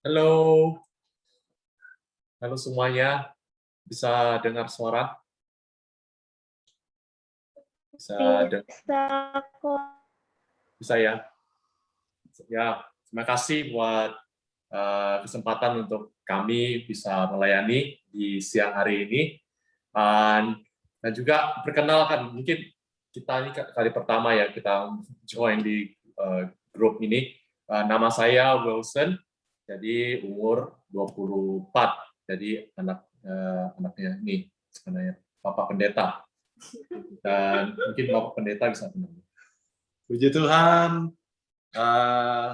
Halo, halo semuanya. Bisa dengar suara? Bisa Bisa kok. bisa ya? Ya, terima kasih buat kesempatan untuk kami bisa melayani di siang hari ini. Dan juga perkenalkan, mungkin kita ini kali pertama ya kita join di grup ini. Nama saya Wilson, jadi umur 24, jadi anaknya ini sebenarnya Bapak Pendeta. Dan mungkin Bapak Pendeta bisa menang. Puji Tuhan,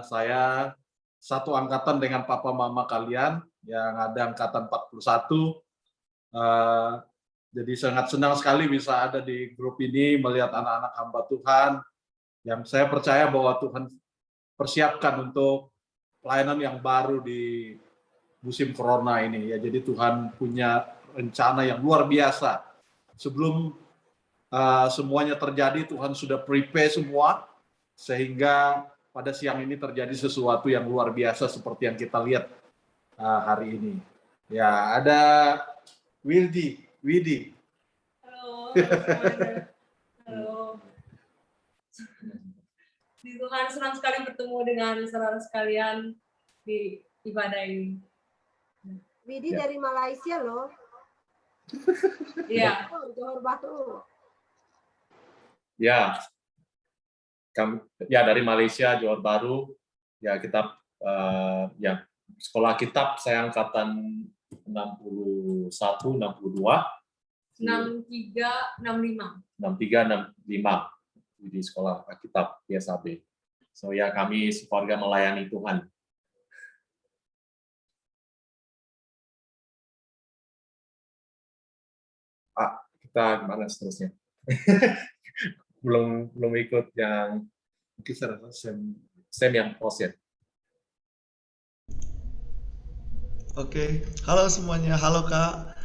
saya satu angkatan dengan papa mama kalian yang ada angkatan 41. Jadi sangat senang sekali bisa ada di grup ini melihat anak-anak hamba Tuhan yang saya percaya bahwa Tuhan persiapkan untuk pelayanan yang baru di musim corona ini ya. Jadi Tuhan punya rencana yang luar biasa. Sebelum semuanya terjadi, Tuhan sudah prepare semua sehingga pada siang ini terjadi sesuatu yang luar biasa seperti yang kita lihat hari ini. Ya, ada Widi. Halo semuanya. Halo. Di Tuhan senang sekali bertemu dengan saudara sekalian di ibadah ini. Widi dari Malaysia loh. Iya. Johor Bahru. Ya, dari Malaysia, Johor Bahru. Ya kita ya sekolah kitab saya angkatan 61, 62, 63, 65. 63, 65 di sekolah kitab PSAB. So ya kami sekeluarga melayani Tuhan. Kita gimana seterusnya? belum ikut yang Sam yang host ya. Oke, halo semuanya, halo Kak.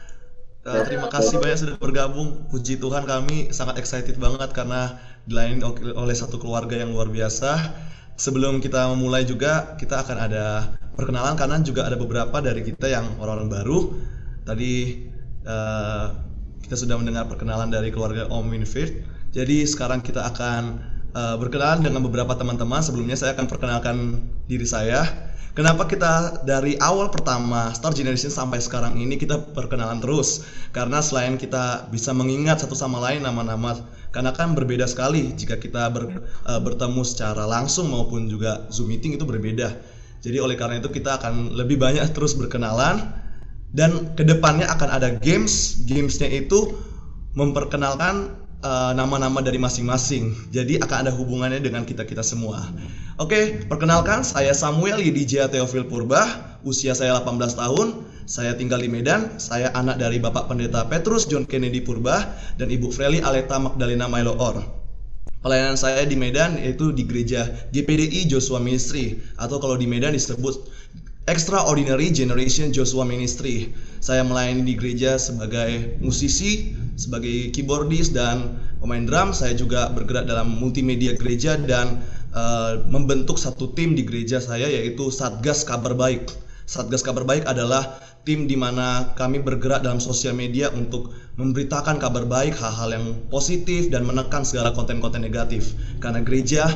Terima kasih banyak sudah bergabung. Puji Tuhan kami sangat excited banget karena dilayani oleh satu keluarga yang luar biasa. Sebelum kita memulai juga kita akan ada perkenalan karena juga ada beberapa dari kita yang orang-orang baru. Tadi kita sudah mendengar perkenalan dari keluarga Om Winfield. Jadi sekarang kita akan berkenalan dengan beberapa teman-teman. Sebelumnya saya akan perkenalkan diri saya. Kenapa kita dari awal pertama Star Generation sampai sekarang ini kita perkenalan terus? Karena selain kita bisa mengingat satu sama lain nama-nama, karena kan berbeda sekali jika kita bertemu secara langsung maupun juga Zoom meeting itu berbeda. Jadi oleh karena itu kita akan lebih banyak terus berkenalan dan kedepannya akan ada gamesnya itu memperkenalkan nama-nama dari masing-masing. Jadi akan ada hubungannya dengan kita-kita semua. Oke, perkenalkan saya Samuel Yidija Theophil Purba, usia saya 18 tahun, saya tinggal di Medan, saya anak dari Bapak Pendeta Petrus John Kennedy Purba dan Ibu Freli Aleta Magdalena Milo Or. Pelayanan saya di Medan yaitu di gereja GPDI Joshua Ministry atau kalau di Medan disebut Extraordinary Generation Joshua Ministry. Saya melayani di gereja sebagai musisi, sebagai keyboardist dan pemain drum. Saya juga bergerak dalam multimedia gereja dan membentuk satu tim di gereja saya yaitu Satgas Kabar Baik. Satgas Kabar Baik adalah tim di mana kami bergerak dalam sosial media untuk memberitakan kabar baik, hal-hal yang positif dan menekan segala konten-konten negatif. Karena gereja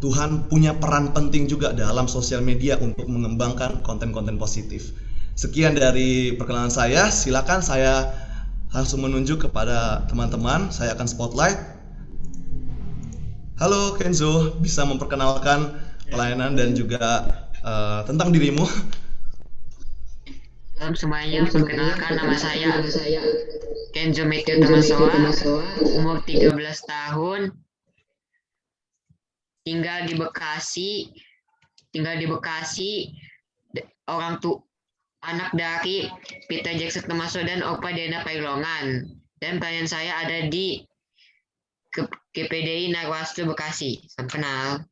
Tuhan punya peran penting juga dalam sosial media untuk mengembangkan konten-konten positif. Sekian dari perkenalan saya, silakan saya langsung menunjuk kepada teman-teman, saya akan spotlight. Halo Kenzo, bisa memperkenalkan pelayanan dan juga tentang dirimu? Salam semuanya, perkenalkan nama saya Kenzo Matthew Tamasoa, umur 13 tahun, tinggal di Bekasi, anak dari Peter Jackson Tamaso dan Opa Dena Pailongan, dan pelayanan saya ada di GPDI Narwastu Bekasi. Salam kenal.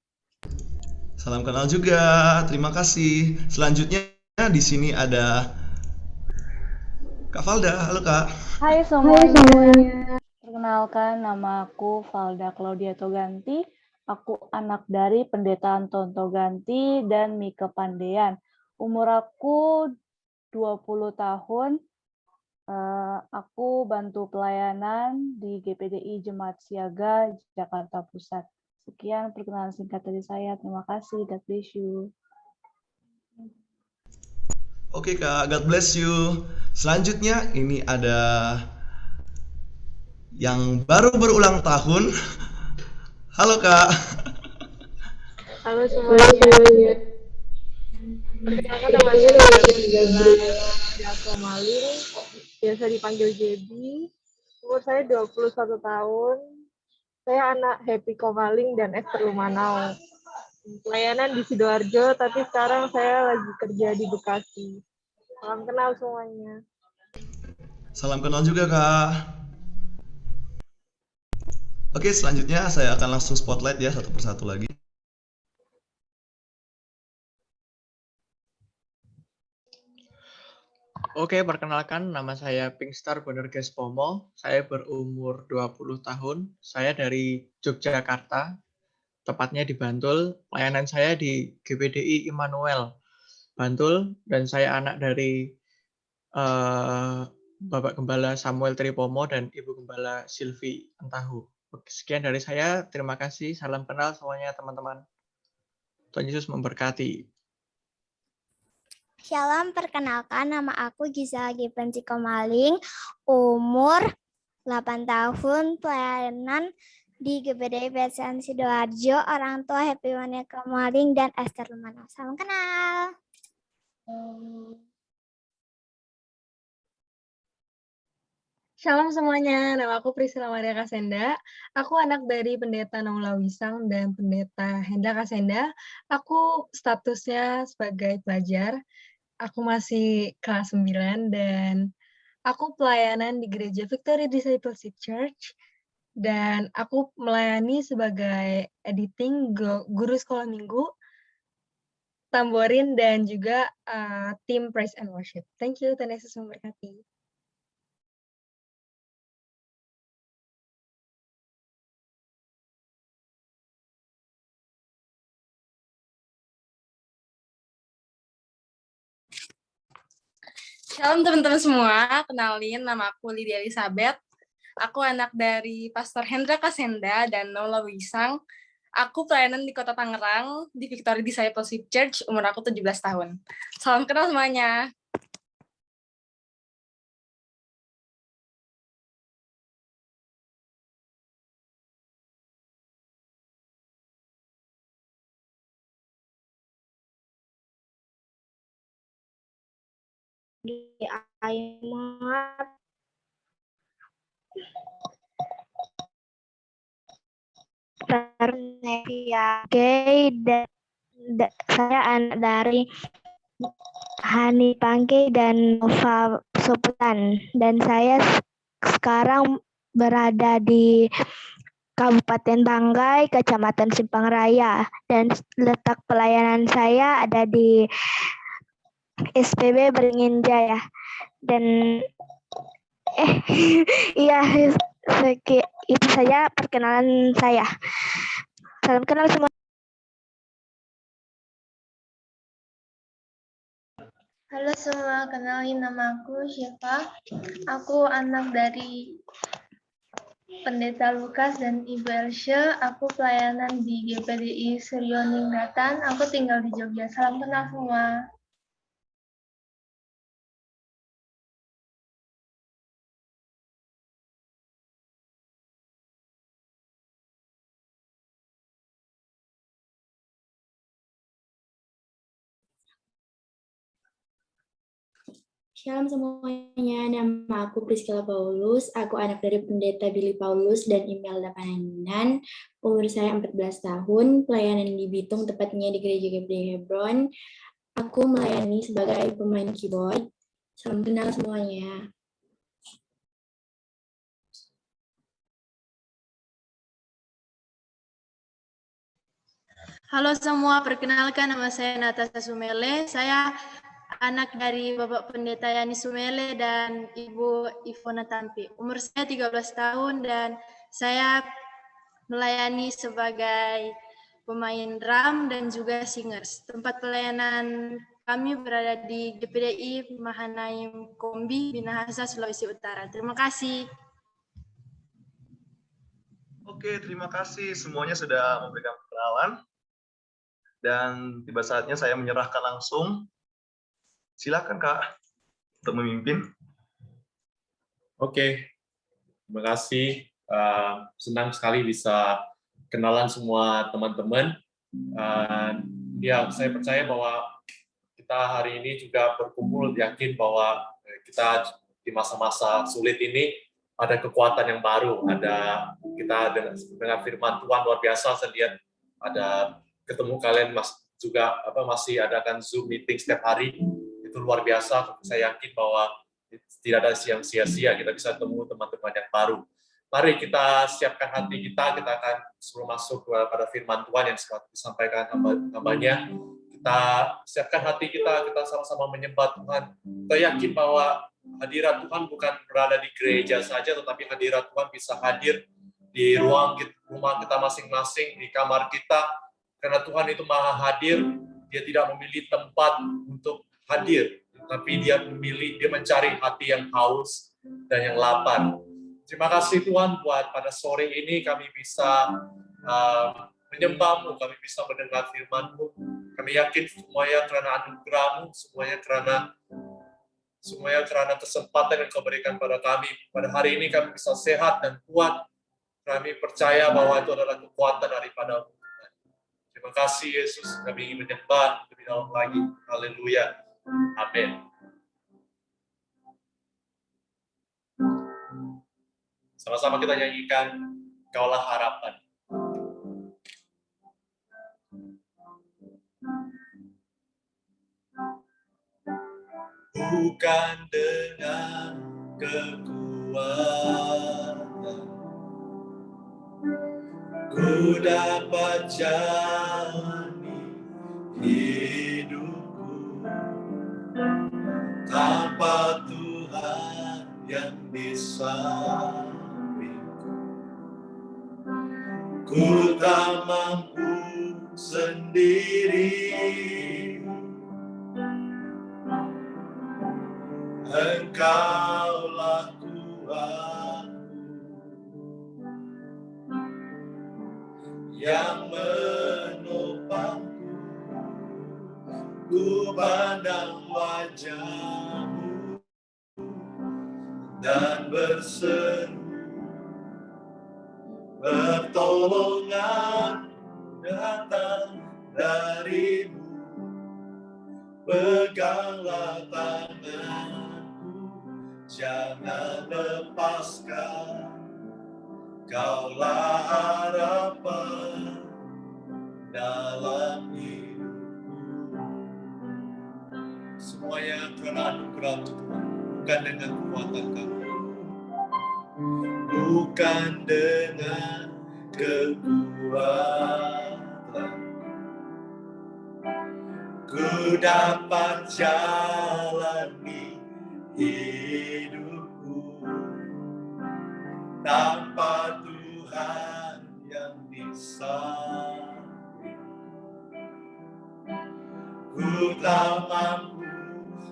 Salam kenal juga, terima kasih. Selanjutnya di sini ada Kak Valda. Halo Kak. Hai semuanya. Perkenalkan, nama aku Valda Claudia Toganti. Aku anak dari Pendeta Anton Toganti dan Mika Pandean. Umur aku 20 tahun. Aku bantu pelayanan di GPDI Jemaat Siaga Jakarta Pusat. Sekian perkenalan singkat dari saya. Terima kasih. God bless you. Oke Kak, God bless you. Selanjutnya ini ada yang baru berulang tahun. Halo Kak. Halo semuanya. Perkenalkan nama saya Gabriela Maling, biasa dipanggil Jebi. Umur saya 21 tahun. Saya anak Happy Komaling dan Esther Lumanau. Pelayanan di Sidoarjo, tapi sekarang saya lagi kerja di Bekasi. Salam kenal semuanya. Salam kenal juga Kak. Oke, selanjutnya saya akan langsung spotlight ya satu persatu lagi. Oke, perkenalkan nama saya Pingstar Bonerges Pomo. Saya berumur 20 tahun. Saya dari Yogyakarta, tepatnya di Bantul. Pelayanan saya di GPDI Immanuel, Bantul, dan saya anak dari Bapak Gembala Samuel Tripomo dan Ibu Gembala Silvi Entahu. Sekian dari saya, terima kasih. Salam kenal semuanya teman-teman. Tuhan Yesus memberkati. Shalom, perkenalkan nama aku Gisela Givensi Komaling, umur 8 tahun, pelayanan di GPDI PSN Sidoarjo, orang tua Happy Wania Komaling dan Esther Lumanau. Salam kenal. Shalom semuanya, nama aku Priscilla Maria Kasenda. Aku anak dari Pendeta Naula Wisang dan Pendeta Hendra Kasenda. Aku statusnya sebagai pelajar. Aku masih kelas 9 dan aku pelayanan di Gereja Victory Discipleship Church. Dan aku melayani sebagai editing, guru sekolah minggu, tamborin, dan juga tim praise and worship. Thank you, Tuhan Yesus memberkati. Shalom teman-teman semua, kenalin nama aku Lydia Elizabeth. Aku anak dari Pastor Hendra Kasenda dan Naula Wisang. Aku pelayanan di Kota Tangerang, di Victory Discipleship Church, umur aku 17 tahun. Salam kenal semuanya. Di Aimat dan saya anak dari Hani Pangke dan Nova Soputan, dan saya sekarang berada di Kabupaten Banggai, Kecamatan Simpang Raya, dan letak pelayanan saya ada di SPB Beringin Jaya. Dan iya, itu saja perkenalan saya. Salam kenal semua. Halo semua, kenalin nama aku Syifa. Aku anak dari Pendeta Lukas dan Ibu Elsya. Aku pelayanan di GPDI Suryoninggatan. Aku tinggal di Jogja. Salam kenal semua. Shalom semuanya, nama aku Priscilla Paulus, aku anak dari Pendeta Billy Paulus dan Imelda Pananginan, umur saya 14 tahun, pelayanan di Bitung, tepatnya di Gereja GPDI Hebron. Aku melayani sebagai pemain keyboard. Salam kenal semuanya. Halo semua, perkenalkan nama saya Natasha Sumele. Saya anak dari Bapak Pendeta Yani Sumele dan Ibu Ivona Tampi. Umur saya 13 tahun dan saya melayani sebagai pemain drum dan juga singers. Tempat pelayanan kami berada di GPDI Mahanaim Kombi, Minahasa, Sulawesi Utara. Terima kasih. Oke, terima kasih semuanya sudah memberikan perkenalan. Dan tiba saatnya saya menyerahkan langsung. Silakan Kak untuk memimpin. Oke, terima kasih. Senang sekali bisa kenalan semua teman-teman. Ya, saya percaya bahwa kita hari ini juga berkumpul yakin bahwa kita di masa-masa sulit ini ada kekuatan yang baru. Kita dengan firman Tuhan luar biasa. Saya lihat ada ketemu kalian juga masih adakan Zoom meeting setiap hari. Itu luar biasa. Saya yakin bahwa tidak ada yang sia-sia. Kita bisa ketemu teman-teman yang baru. Mari kita siapkan hati kita akan sebelum masuk kepada firman Tuhan yang disampaikan hamba-Nya. Kita siapkan hati kita sama-sama menyembah Tuhan. Kita yakin bahwa hadirat Tuhan bukan berada di gereja saja, tetapi hadirat Tuhan bisa hadir di rumah kita masing-masing, di kamar kita. Karena Tuhan itu maha hadir, Dia tidak memilih tempat untuk hadir, tapi Dia mencari hati yang haus dan yang lapar. Terima kasih Tuhan buat pada sore ini kami bisa menyembah-Mu, kami bisa mendengar firman-Mu. Kami yakin semuanya karena anugerah-Mu, semuanya karena kesempatan yang Kau berikan pada kami. Pada hari ini kami bisa sehat dan kuat. Kami percaya bahwa itu adalah kekuatan daripada-Mu. Terima kasih Yesus, kami menyembah lebih dalam lagi. Haleluya. Amin. Sama-sama kita nyanyikan Kaulah Harapan. Bukan dengan kekuatan ku dapat jalani hidupku tanpa Tuhan yang di sampingku. Ku tak mampu sendiri, Engkaulah Tuhanku yang menopangku. Ku pandang wajah-Mu dan berseru, pertolongan datang dari-Mu. Peganglah tanganku, jangan lepaskan. Kaulah harapan dalam hidupku. Semuanya karena anugerah Tuhan, bukan dengan kekuatan kami, bukan dengan kekuatan ku dapat jalani hidupku tanpa Tuhan yang di samping. Ku tak mampu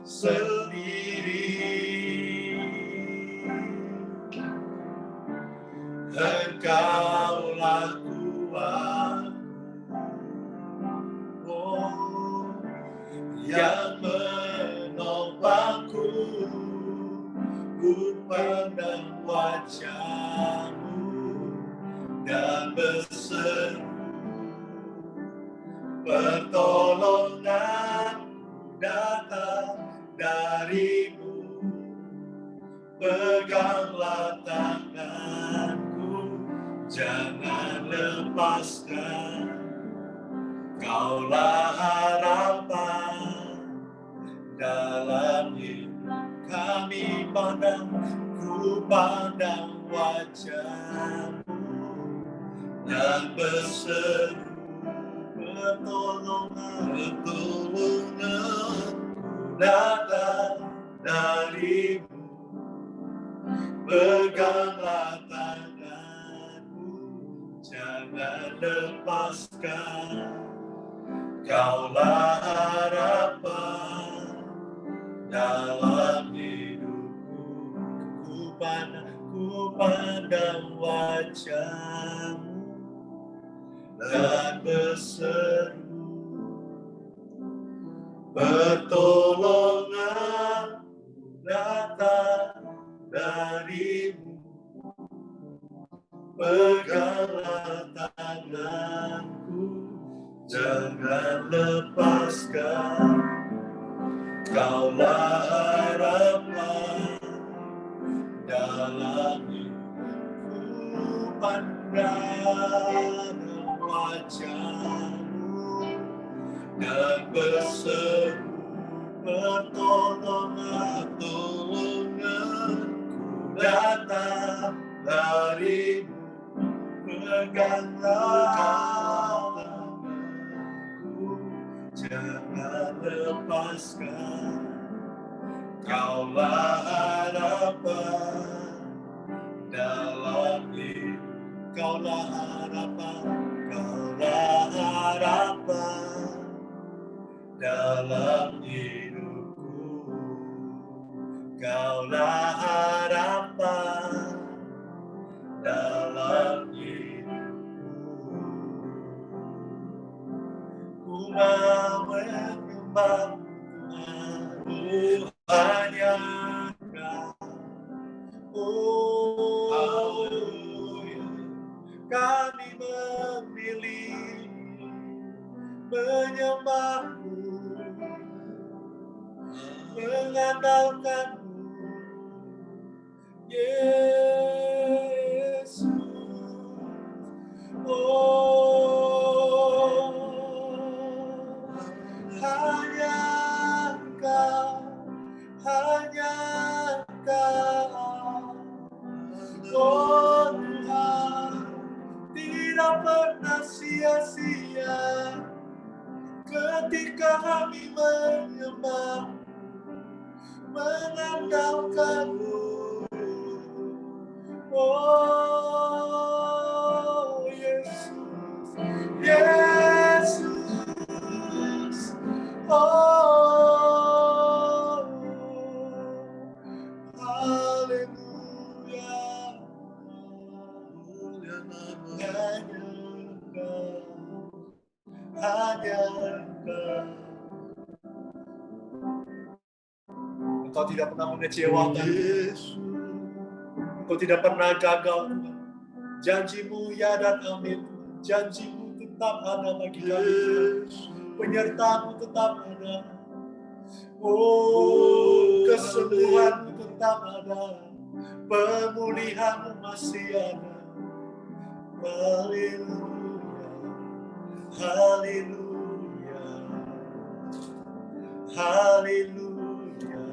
sendiri, Engkaulah Tuhanku yang menopangku. Ku pandang wajah-Mu dan berseru, pertolongan datang dari-Mu. Peganglah tanganku, jangan lepaskan. Kaulah harapan dalam hidup kami. Ku pandang wajah-Mu dan berseru, pertolongan datang dari-Mu. Peganglah tanganku, memandang wajah-Mu dan berseru, pertolongan datang dari-Mu. Peganglah tanganku, jangan lepaskan. Kaulah harapan dalam hidupku, pandang wajah-Mu dan berseru, pertolonganku datang dari-Mu. Peganglah tanganku, jangan lepaskan. Kaulah harapan dalam hidup. Kaulah harapan, kaulah harapan dalam hidupku. Kaulah harapan dalam hidupku. Ku mau menyembah Tuhan, hanya Engkau. Oh, kami memilih menyembah-Mu, mengandalkan-Mu, Yesus. Oh, hanya Engkau, hanya Engkau. Oh Tuhan, tidak pernah sia-sia ketika kami menyembah, mengandalkan-Mu. Oh Yesus, Yesus. Oh, haleluya, hanya Engkau, hanya Engkau. Engkau tidak pernah mengecewakan, Engkau tidak pernah gagal, Tuhan. Janji-Mu ya dan amin. Janji-Mu tetap ada bagi kami, Tuhan. Penyertaan-Mu tetap ada. Oh, kesembuhan-Mu tetap ada. Pemulihan-Mu masih ada. Haleluya, haleluya, haleluya.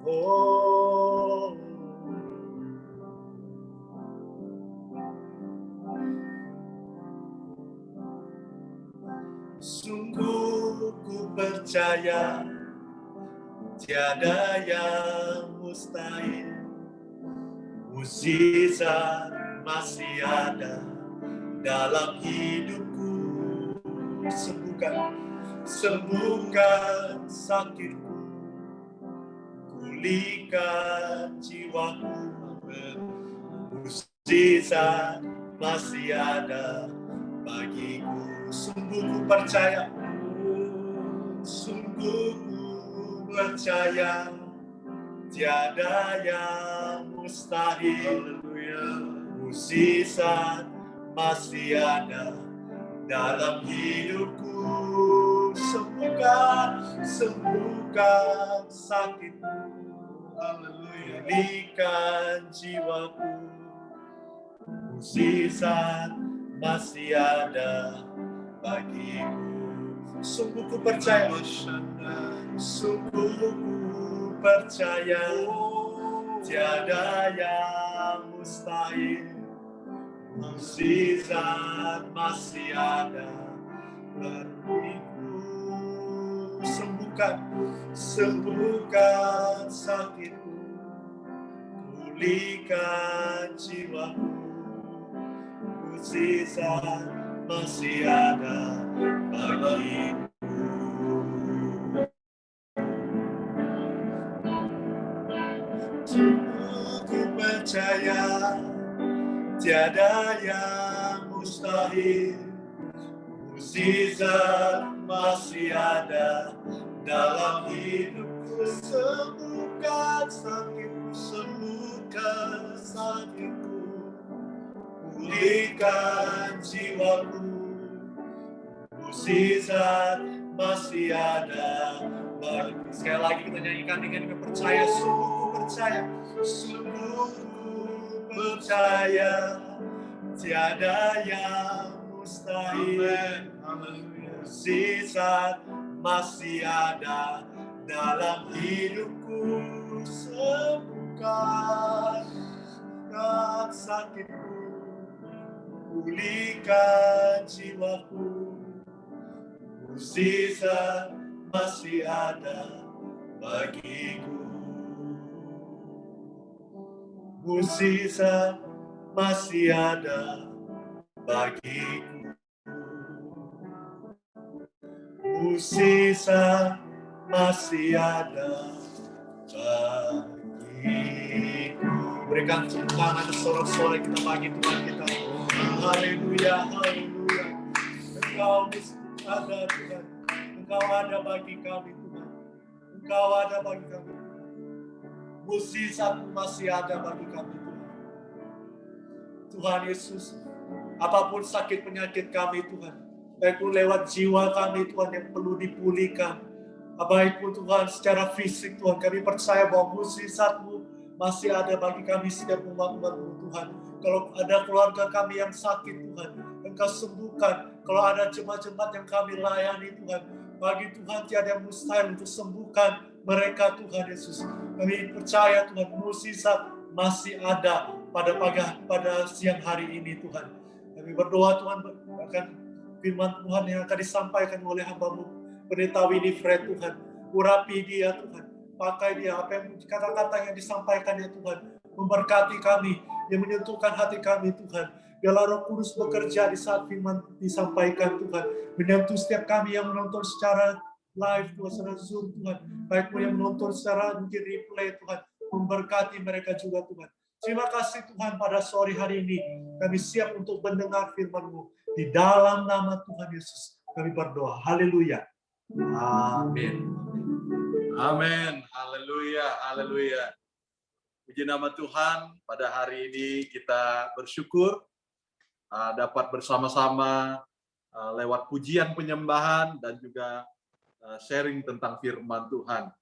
Oh, sungguh ku percaya tiada yang mustahil. Mukjizat masih ada dalam hidupku. Sembuhkan, sembuhkan sakitku, pulihkan jiwaku. Mukjizat masih ada bagiku. Sungguh ku percaya, sungguh ku percaya tiada yang mustahil. Mukjizat masih ada dalam hidupku. Sembuhkan, sembuhkan sakitku, pulihkan jiwaku. Mukjizat masih ada bagiku. Sungguh ku percaya, sungguh ku percaya tiada yang mustahil. Mukjizat masih ada bagiku. Sembuhkan, sembuhkan sakitku, pulihkan jiwaku. Mukjizat masih ada bagiku. Ku percaya tiada yang mustahil. Mukjizat masih ada dalam hidupku. Sembuhkan sakitku, sembuhkan sakitku, pulihkan jiwaku. Mukjizat masih ada bagiku. Sekali lagi kita nyanyikan dengan percaya. Sungguh percaya, sungguh percaya tiada yang mustahil. Mukjizat masih ada dalam hidupku. Sembuhkan sakitku, pulihkan jiwaku. Mukjizat masih ada bagiku. Mukjizat masih ada bagiku. Mukjizat masih ada bagiku. Berikan tepuk tangan sorak-sorai kita bagi Tuhan kita. Haleluya, haleluya. Engkau ada Tuhan. Engkau ada bagi kami Tuhan. Engkau ada bagi kami. Mukjizat masih ada bagi kami Tuhan. Tuhan Yesus, apapun sakit penyakit kami Tuhan, baik pun lewat jiwa kami Tuhan yang perlu dipulihkan, baik pun Tuhan secara fisik Tuhan, kami percaya bahwa mukjizat-Mu masih ada bagi kami setiap umat-Mu Tuhan. Kalau ada keluarga kami yang sakit Tuhan, Engkau sembuhkan. Kalau ada jemaat-jemaat yang kami layani Tuhan, bagi Tuhan tiada yang mustahil untuk sembuhkan mereka Tuhan Yesus. Kami percaya Tuhan mukjizat masih ada pada siang hari ini Tuhan. Kami berdoa Tuhan akan firman Tuhan yang akan disampaikan oleh hamba-Mu Pendeta Winifred Tuhan. Urapi dia Tuhan, pakai dia apa yang kata-kata yang disampaikan ya Tuhan, memberkati kami, yang menyentuhkan hati kami Tuhan. Biarlah Roh Kudus bekerja di saat firman disampaikan Tuhan, menyentuh setiap kami yang menonton secara live Tuhan, secara Zoom Tuhan, baik pun yang menonton secara mungkin replay Tuhan, memberkati mereka juga Tuhan. Terima kasih Tuhan pada sore hari ini, kami siap untuk mendengar firman-Mu. Di dalam nama Tuhan Yesus kami berdoa. Haleluya. Amin. Amin. Haleluya. Haleluya. Puji nama Tuhan, pada hari ini kita bersyukur dapat bersama-sama lewat pujian penyembahan dan juga sharing tentang firman Tuhan.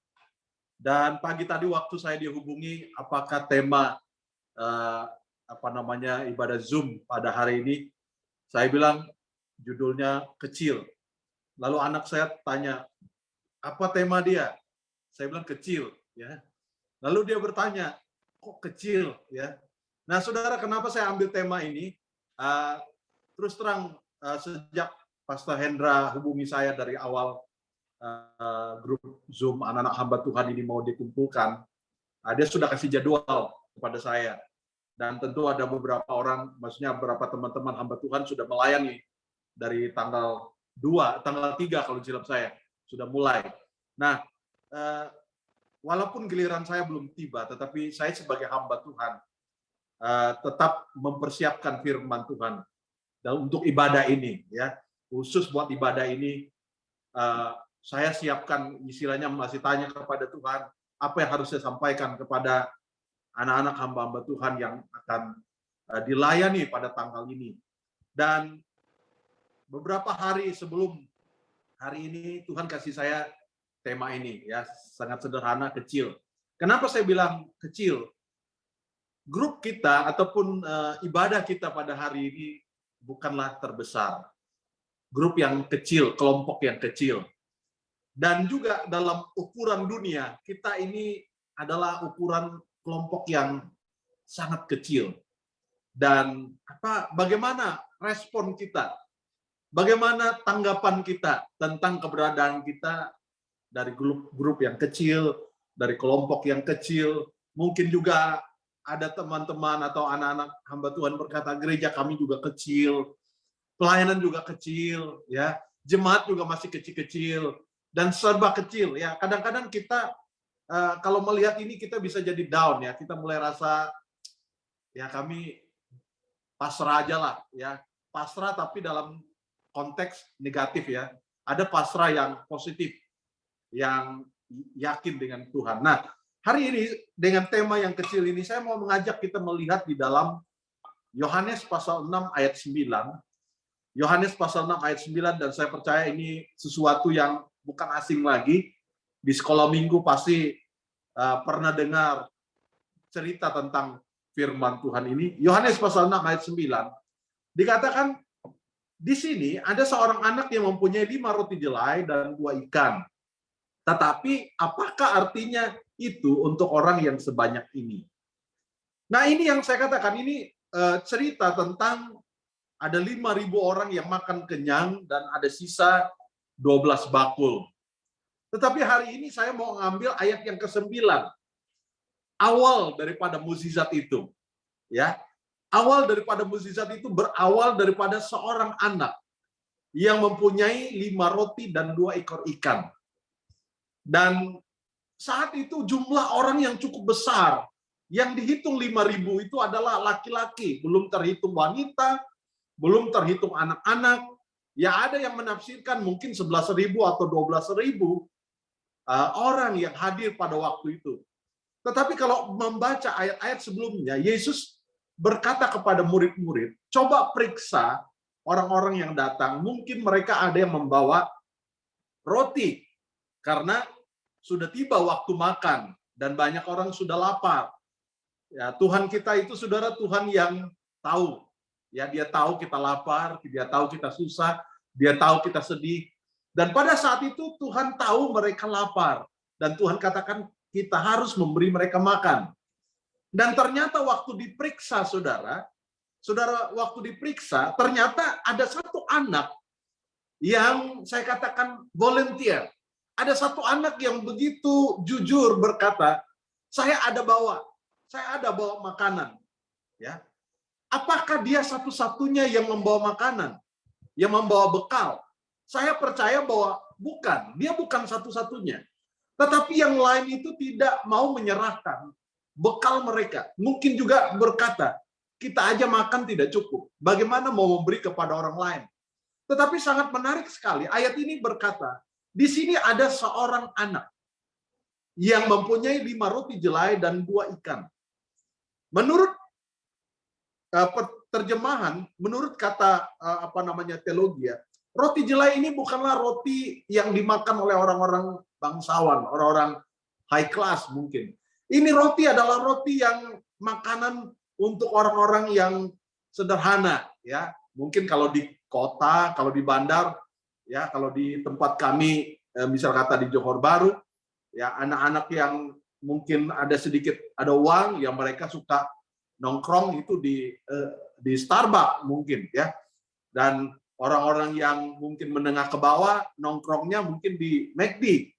Dan pagi tadi waktu saya dihubungi apakah tema ibadah Zoom pada hari ini, saya bilang judulnya kecil. Lalu anak saya tanya, apa tema dia? Saya bilang kecil, ya. Lalu dia bertanya, kok kecil, ya? Nah, saudara, kenapa saya ambil tema ini? Terus terang, sejak Pastor Hendra hubungi saya dari awal grup Zoom anak-anak hamba Tuhan ini mau dikumpulkan, dia sudah kasih jadwal kepada saya. Dan tentu ada beberapa orang, maksudnya beberapa teman-teman hamba Tuhan sudah melayani dari tanggal 3 kalau silap saya, sudah mulai. Nah, walaupun giliran saya belum tiba, tetapi saya sebagai hamba Tuhan tetap mempersiapkan firman Tuhan dan untuk ibadah ini, ya, khusus buat ibadah ini, saya siapkan, istilahnya masih tanya kepada Tuhan apa yang harus saya sampaikan kepada anak-anak hamba-hamba Tuhan yang akan dilayani pada tanggal ini. Dan beberapa hari sebelum hari ini Tuhan kasih saya tema ini, ya, sangat sederhana, kecil. Kenapa saya bilang kecil? Grup kita ataupun ibadah kita pada hari ini bukanlah terbesar. Grup yang kecil, kelompok yang kecil. Dan juga dalam ukuran dunia, kita ini adalah ukuran kelompok yang sangat kecil. Dan bagaimana respon kita? Bagaimana tanggapan kita tentang keberadaan kita dari grup yang kecil, dari kelompok yang kecil? Mungkin juga ada teman-teman atau anak-anak hamba Tuhan berkata, gereja kami juga kecil, pelayanan juga kecil, ya, jemaat juga masih kecil-kecil, dan serba kecil. Ya, kadang-kadang kita kalau melihat ini kita bisa jadi down, ya, kita mulai rasa ya kami pasrah aja lah, ya pasrah tapi dalam konteks negatif ya. Ada pasrah yang positif, yang yakin dengan Tuhan. Nah, hari ini dengan tema yang kecil ini saya mau mengajak kita melihat di dalam Yohanes pasal 6 ayat 9. Yohanes pasal 6 ayat 9, dan saya percaya ini sesuatu yang bukan asing lagi. Di sekolah minggu pasti pernah dengar cerita tentang firman Tuhan ini. Yohanes pasal 6 ayat 9 dikatakan di sini ada seorang anak yang mempunyai 5 roti jelai dan 2 ikan. Tetapi apakah artinya itu untuk orang yang sebanyak ini? Nah, ini yang saya katakan, ini cerita tentang ada 5.000 orang yang makan kenyang dan ada sisa 12 bakul. Tetapi hari ini saya mau ngambil ayat yang ke-9. Awal daripada mukjizat itu. Ya. Awal daripada mukjizat itu berawal daripada seorang anak yang mempunyai 5 roti dan 2 ekor ikan. Dan saat itu jumlah orang yang cukup besar. Yang dihitung 5.000 itu adalah laki-laki, belum terhitung wanita, belum terhitung anak-anak. Ya, ada yang menafsirkan mungkin 11.000 atau 12.000 orang yang hadir pada waktu itu. Tetapi kalau membaca ayat-ayat sebelumnya, Yesus berkata kepada murid-murid, coba periksa orang-orang yang datang. Mungkin mereka ada yang membawa roti, karena sudah tiba waktu makan, dan banyak orang sudah lapar. Ya, Tuhan kita itu, saudara, Tuhan yang tahu. Ya, dia tahu kita lapar, dia tahu kita susah, dia tahu kita sedih. Dan pada saat itu Tuhan tahu mereka lapar. Dan Tuhan katakan kita harus memberi mereka makan. Dan ternyata waktu diperiksa, saudara, waktu diperiksa, ternyata ada satu anak yang saya katakan volunteer. Ada satu anak yang begitu jujur berkata, saya ada bawa makanan. Ya. Apakah dia satu-satunya yang membawa makanan, yang membawa bekal? Saya percaya bahwa bukan, dia bukan satu-satunya. Tetapi yang lain itu tidak mau menyerahkan bekal mereka. Mungkin juga berkata, kita aja makan tidak cukup. Bagaimana mau memberi kepada orang lain? Tetapi sangat menarik sekali. Ayat ini berkata, di sini ada seorang anak yang mempunyai 5 roti jelai dan 2 ikan. Menurut terjemahan, menurut kata teologi, roti jelai ini bukanlah roti yang dimakan oleh orang-orang bangsawan, orang-orang high class mungkin. Ini roti adalah roti yang makanan untuk orang-orang yang sederhana, ya. Mungkin kalau di kota, kalau di bandar, ya, kalau di tempat kami, misal kata di Johor Bahru, ya, anak-anak yang mungkin ada uang, yang mereka suka nongkrong itu di Starbucks mungkin, ya. Dan orang-orang yang mungkin menengah ke bawah nongkrongnya mungkin di McD.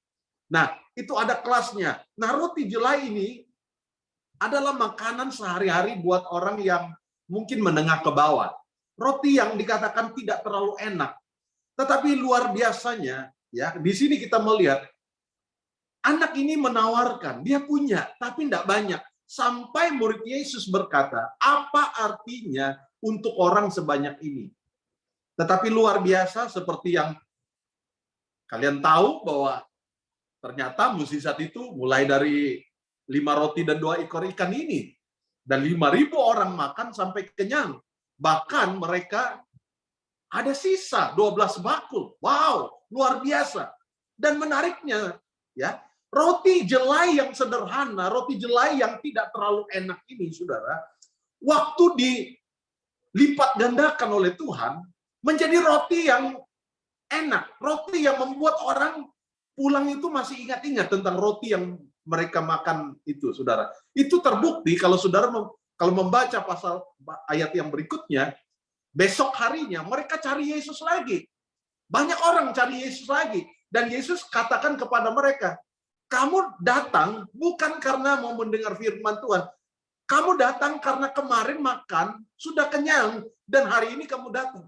Nah, itu ada kelasnya. Nah, roti jelai ini adalah makanan sehari-hari buat orang yang mungkin menengah ke bawah. Roti yang dikatakan tidak terlalu enak. Tetapi luar biasanya, ya, di sini kita melihat anak ini menawarkan, dia punya, tapi tidak banyak. Sampai murid Yesus berkata, apa artinya untuk orang sebanyak ini? Tetapi luar biasa, seperti yang kalian tahu bahwa ternyata mukjizat itu mulai dari 5 roti dan 2 ekor ikan ini. Dan 5.000 orang makan sampai kenyang. Bahkan mereka ada sisa 12 bakul. Wow, luar biasa. Dan menariknya, ya, roti jelai yang sederhana, roti jelai yang tidak terlalu enak ini, saudara, waktu dilipat gandakan oleh Tuhan, menjadi roti yang enak, roti yang membuat orang pulang itu masih ingat-ingat tentang roti yang mereka makan itu, saudara. Itu terbukti kalau saudara kalau membaca pasal ayat yang berikutnya, besok harinya mereka cari Yesus lagi. Banyak orang cari Yesus lagi. Dan Yesus katakan kepada mereka, kamu datang bukan karena mau mendengar firman Tuhan. Kamu datang karena kemarin makan, sudah kenyang, dan hari ini kamu datang.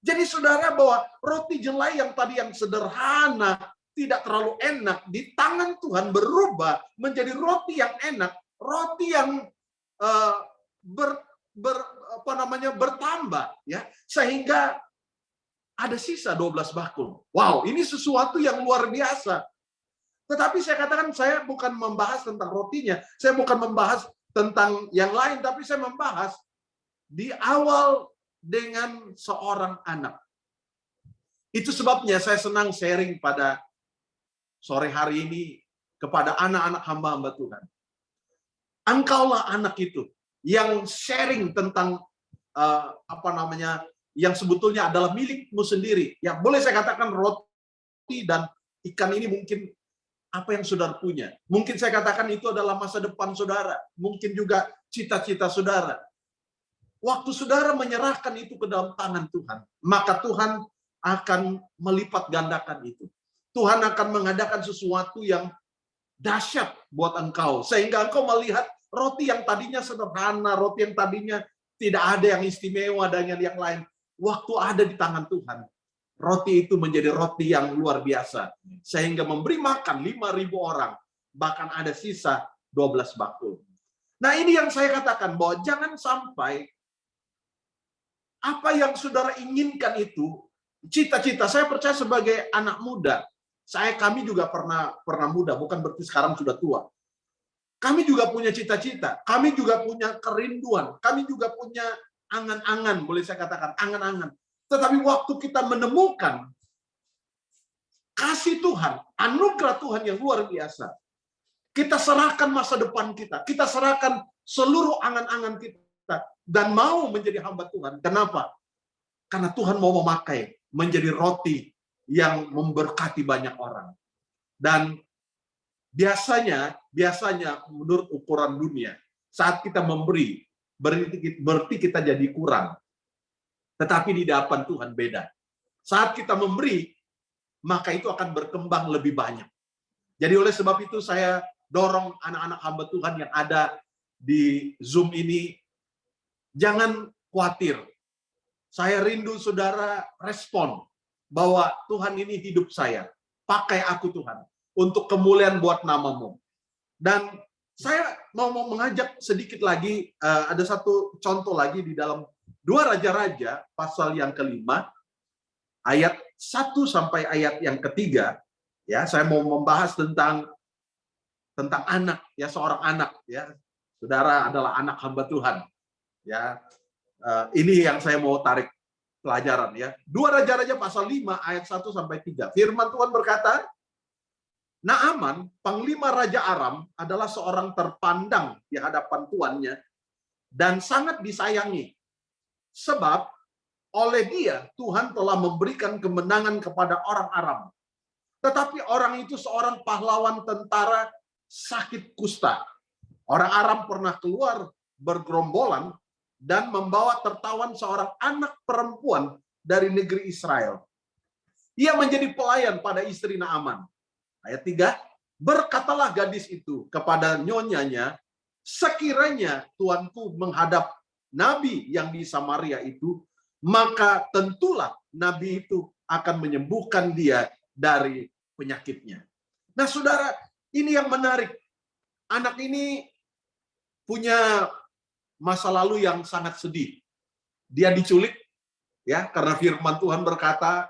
Jadi saudara, bahwa roti jelai yang tadi yang sederhana, tidak terlalu enak, di tangan Tuhan berubah menjadi roti yang enak, roti yang bertambah, ya, sehingga ada sisa 12 bakul. Wow, ini sesuatu yang luar biasa. Tetapi saya katakan, saya bukan membahas tentang rotinya, saya bukan membahas tentang yang lain, tapi saya membahas di awal dengan seorang anak. Itu sebabnya saya senang sharing pada sore hari ini kepada anak-anak hamba-hamba Tuhan. Engkaulah anak itu yang sharing tentang yang sebetulnya adalah milikmu sendiri. Ya, boleh saya katakan roti dan ikan ini mungkin apa yang saudara punya. Mungkin saya katakan itu adalah masa depan saudara. Mungkin juga cita-cita saudara. Waktu saudara menyerahkan itu ke dalam tangan Tuhan, maka Tuhan akan melipat gandakan itu. Tuhan akan mengadakan sesuatu yang dahsyat buat engkau. Sehingga engkau melihat roti yang tadinya sederhana, roti yang tadinya tidak ada yang istimewa dengan yang lain. Waktu ada di tangan Tuhan, roti itu menjadi roti yang luar biasa. Sehingga memberi makan 5.000 orang. Bahkan ada sisa 12 bakul. Nah, ini yang saya katakan, bahwa jangan sampai apa yang saudara inginkan itu, cita-cita. Saya percaya sebagai anak muda, kami juga pernah muda, bukan berarti sekarang sudah tua. Kami juga punya cita-cita, kami juga punya kerinduan, kami juga punya angan-angan, boleh saya katakan angan-angan. Tetapi waktu kita menemukan kasih Tuhan, anugerah Tuhan yang luar biasa, kita serahkan masa depan kita serahkan seluruh angan-angan kita, dan mau menjadi hamba Tuhan. Kenapa? Karena Tuhan mau memakai menjadi roti yang memberkati banyak orang. Dan biasanya menurut ukuran dunia, saat kita memberi, berarti kita jadi kurang. Tetapi di hadapan Tuhan beda. Saat kita memberi, maka itu akan berkembang lebih banyak. Jadi oleh sebab itu saya dorong anak-anak hamba Tuhan yang ada di Zoom ini, jangan khawatir. Saya rindu saudara respon bahwa Tuhan ini hidup saya. Pakai aku Tuhan untuk kemuliaan buat namamu. Dan saya mau mengajak sedikit lagi, ada satu contoh lagi di dalam 2 Raja-Raja pasal yang ke-5 ayat 1 sampai ayat yang ke-3. Ya, saya mau membahas tentang anak, ya, seorang anak, ya. Saudara adalah anak hamba Tuhan. Ya, ini yang saya mau tarik pelajaran, ya. 2 Raja-Raja pasal 5 ayat 1 sampai 3. Firman Tuhan berkata, Naaman, panglima Raja Aram, adalah seorang terpandang di hadapan tuannya dan sangat disayangi. Sebab oleh dia Tuhan telah memberikan kemenangan kepada orang Aram. Tetapi orang itu seorang pahlawan tentara sakit kusta. Orang Aram pernah keluar bergerombolan dan membawa tertawan seorang anak perempuan dari negeri Israel. Ia menjadi pelayan pada istri Naaman. Ayat 3, berkatalah gadis itu kepada nyonyanya, sekiranya tuanku menghadap nabi yang di Samaria itu, maka tentulah nabi itu akan menyembuhkan dia dari penyakitnya. Nah, saudara, ini yang menarik. Anak ini punya masa lalu yang sangat sedih. Dia diculik, ya, karena firman Tuhan berkata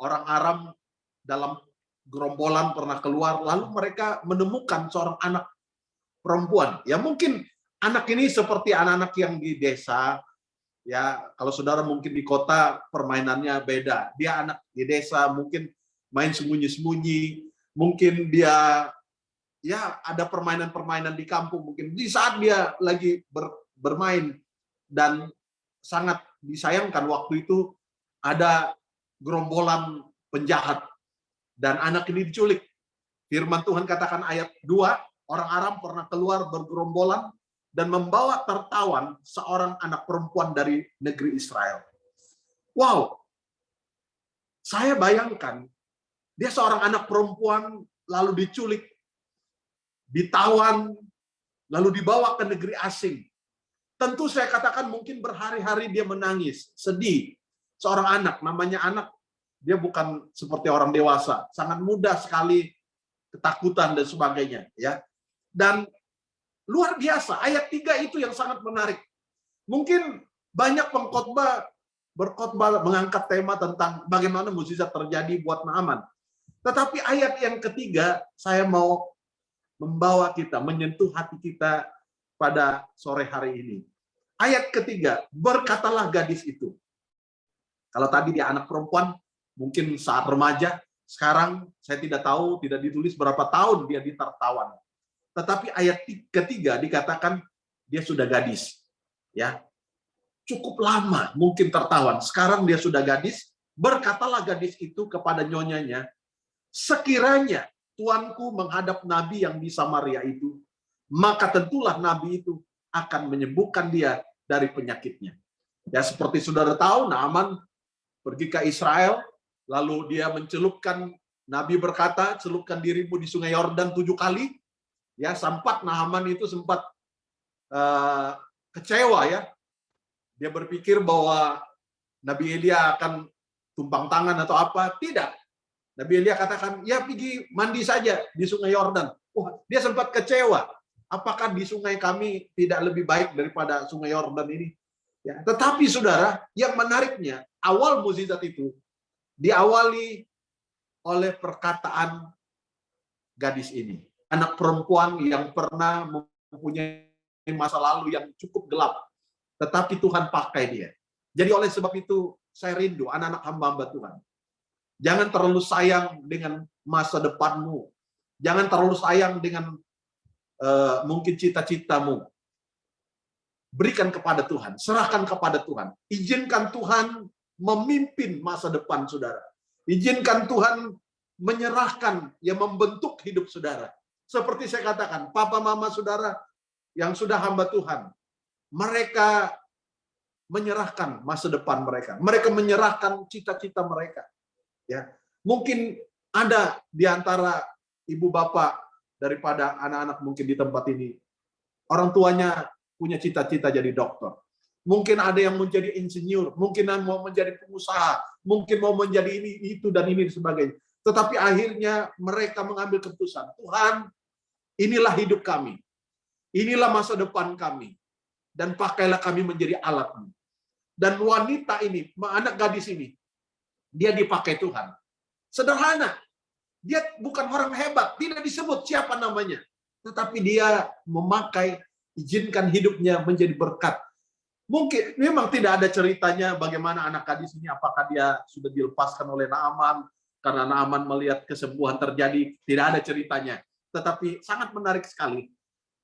orang Aram dalam gerombolan pernah keluar, lalu mereka menemukan seorang anak perempuan. Ya, mungkin anak ini seperti anak-anak yang di desa, ya. Kalau saudara mungkin di kota permainannya beda. Dia anak di desa, mungkin main sembunyi-sembunyi, mungkin dia, ya, ada permainan-permainan di kampung, mungkin di saat dia lagi bermain, dan sangat disayangkan waktu itu ada gerombolan penjahat dan anak ini diculik. Firman Tuhan katakan ayat 2, orang Aram pernah keluar bergerombolan dan membawa tertawan seorang anak perempuan dari negeri Israel. Wow, saya bayangkan dia seorang anak perempuan lalu diculik, ditawan, lalu dibawa ke negeri asing. Tentu saya katakan mungkin berhari-hari dia menangis, sedih. Seorang anak, namanya anak, dia bukan seperti orang dewasa, sangat mudah sekali, ketakutan dan sebagainya, ya. Dan luar biasa, ayat 3 itu yang sangat menarik. Mungkin banyak pengkhotbah berkhotbah mengangkat tema tentang bagaimana mukjizat terjadi buat Naaman. Tetapi ayat yang ketiga saya mau membawa kita, menyentuh hati kita pada sore hari ini. Ayat ketiga, berkatalah gadis itu. Kalau tadi dia anak perempuan, mungkin saat remaja, sekarang saya tidak tahu, tidak ditulis berapa tahun dia ditertawan. Tetapi ayat ketiga dikatakan dia sudah gadis. Ya, cukup lama mungkin tertawan. Sekarang dia sudah gadis. Berkatalah gadis itu kepada nyonyanya, sekiranya tuanku menghadap nabi yang di Samaria itu, maka tentulah nabi itu akan menyembuhkan dia dari penyakitnya. Ya, seperti saudara tahu, Naaman pergi ke Israel, lalu dia mencelupkan, nabi berkata, celupkan dirimu di sungai Yordan 7 kali. Ya, sempat Naaman itu sempat kecewa ya. Dia berpikir bahwa Nabi Elia akan tumpang tangan atau apa. Tidak. Nabi Elia katakan, ya pergi mandi saja di sungai Yordan. Dia sempat kecewa. Apakah di sungai kami tidak lebih baik daripada sungai Yordan ini? Ya, tetapi saudara, yang menariknya, awal mukjizat itu diawali oleh perkataan gadis ini. Anak perempuan yang pernah mempunyai masa lalu yang cukup gelap. Tetapi Tuhan pakai dia. Jadi oleh sebab itu, saya rindu anak-anak hamba-hamba Tuhan. Jangan terlalu sayang dengan masa depanmu. Jangan terlalu sayang dengan mungkin cita-citamu. Berikan kepada Tuhan. Serahkan kepada Tuhan. Izinkan Tuhan memimpin masa depan saudara. Izinkan Tuhan menyerahkan, yang membentuk hidup saudara. Seperti saya katakan, papa mama saudara yang sudah hamba Tuhan, mereka menyerahkan masa depan mereka. Mereka menyerahkan cita-cita mereka. Ya, mungkin ada di antara ibu bapak daripada anak-anak mungkin di tempat ini, orang tuanya punya cita-cita jadi dokter. Mungkin ada yang menjadi insinyur, mungkin mau menjadi pengusaha, mungkin mau menjadi ini, itu, dan ini, dan sebagainya. Tetapi akhirnya mereka mengambil keputusan, Tuhan, inilah hidup kami. Inilah masa depan kami. Dan pakailah kami menjadi alat-Mu. Dan wanita ini, anak gadis ini, dia dipakai Tuhan. Sederhana. Dia bukan orang hebat, tidak disebut siapa namanya. Tetapi dia memakai, izinkan hidupnya menjadi berkat. Mungkin memang tidak ada ceritanya bagaimana anak gadis ini, apakah dia sudah dilepaskan oleh Naaman, karena Naaman melihat kesembuhan terjadi, tidak ada ceritanya. Tetapi sangat menarik sekali.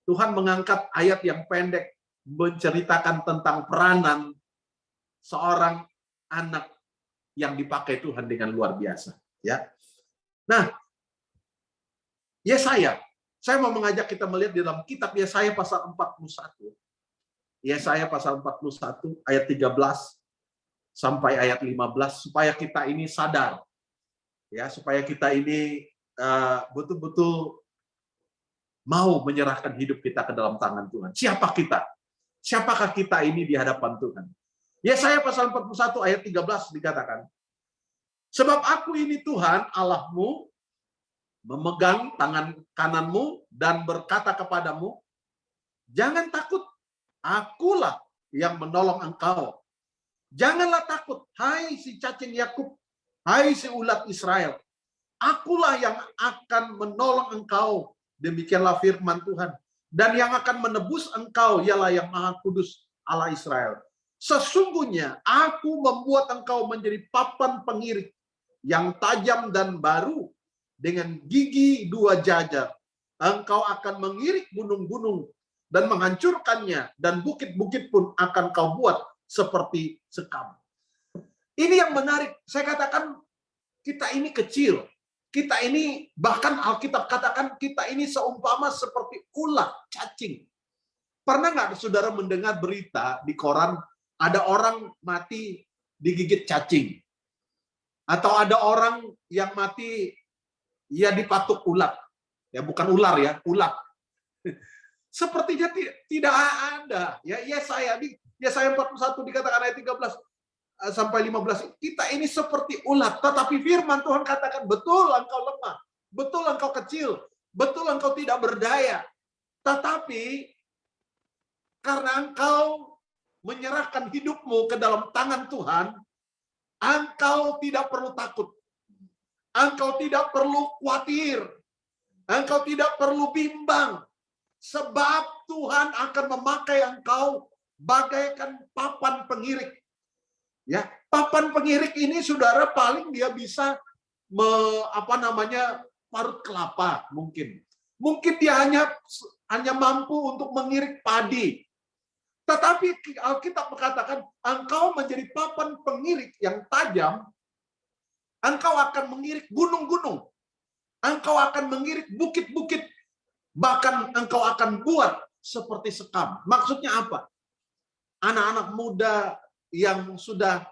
Tuhan mengangkat ayat yang pendek, menceritakan tentang peranan seorang anak yang dipakai Tuhan dengan luar biasa. Ya. Nah, Yesaya, saya mau mengajak kita melihat di dalam kitab Yesaya pasal 41. Yesaya pasal 41 ayat 13 sampai ayat 15 supaya kita ini sadar. Ya, supaya kita ini betul-betul mau menyerahkan hidup kita ke dalam tangan Tuhan. Siapa kita? Siapakah kita ini di hadapan Tuhan? Yesaya pasal 41 ayat 13 dikatakan, sebab aku ini Tuhan Allahmu, memegang tangan kananmu dan berkata kepadamu, jangan takut, akulah yang menolong engkau. Janganlah takut, hai si cacing Yakub, hai si ulat Israel. Akulah yang akan menolong engkau. Demikianlah firman Tuhan. Dan yang akan menebus engkau ialah yang Maha Kudus Allah Israel. Sesungguhnya aku membuat engkau menjadi papan pengirik yang tajam dan baru dengan gigi 2 jajar. Engkau akan mengirik gunung-gunung dan menghancurkannya, dan bukit-bukit pun akan kau buat seperti sekam. Ini yang menarik. Saya katakan kita ini kecil. Kita ini, bahkan Alkitab katakan kita ini seumpama seperti ulat, cacing. Pernah nggak saudara mendengar berita di koran, ada orang mati digigit cacing? Atau ada orang yang mati, ya dipatuk ulat. Ya bukan ular ya, ulat. Sepertinya tidak ada. Ya Yesaya 41 dikatakan ayat 13 sampai 15, kita ini seperti ulat, tetapi firman Tuhan katakan, betul engkau lemah, betul engkau kecil, betul engkau tidak berdaya, tetapi karena engkau menyerahkan hidupmu ke dalam tangan Tuhan, engkau tidak perlu takut. Engkau tidak perlu khawatir. Engkau tidak perlu bimbang. Sebab Tuhan akan memakai engkau bagaikan papan pengirik. Ya, papan pengirik ini saudara paling dia bisa parut kelapa mungkin. Mungkin dia hanya mampu untuk mengirik padi. Tetapi Alkitab mengatakan engkau menjadi papan pengirik yang tajam. Engkau akan mengirik gunung-gunung. Engkau akan mengirik bukit-bukit. Bahkan engkau akan buat seperti sekam. Maksudnya apa? Anak-anak muda yang sudah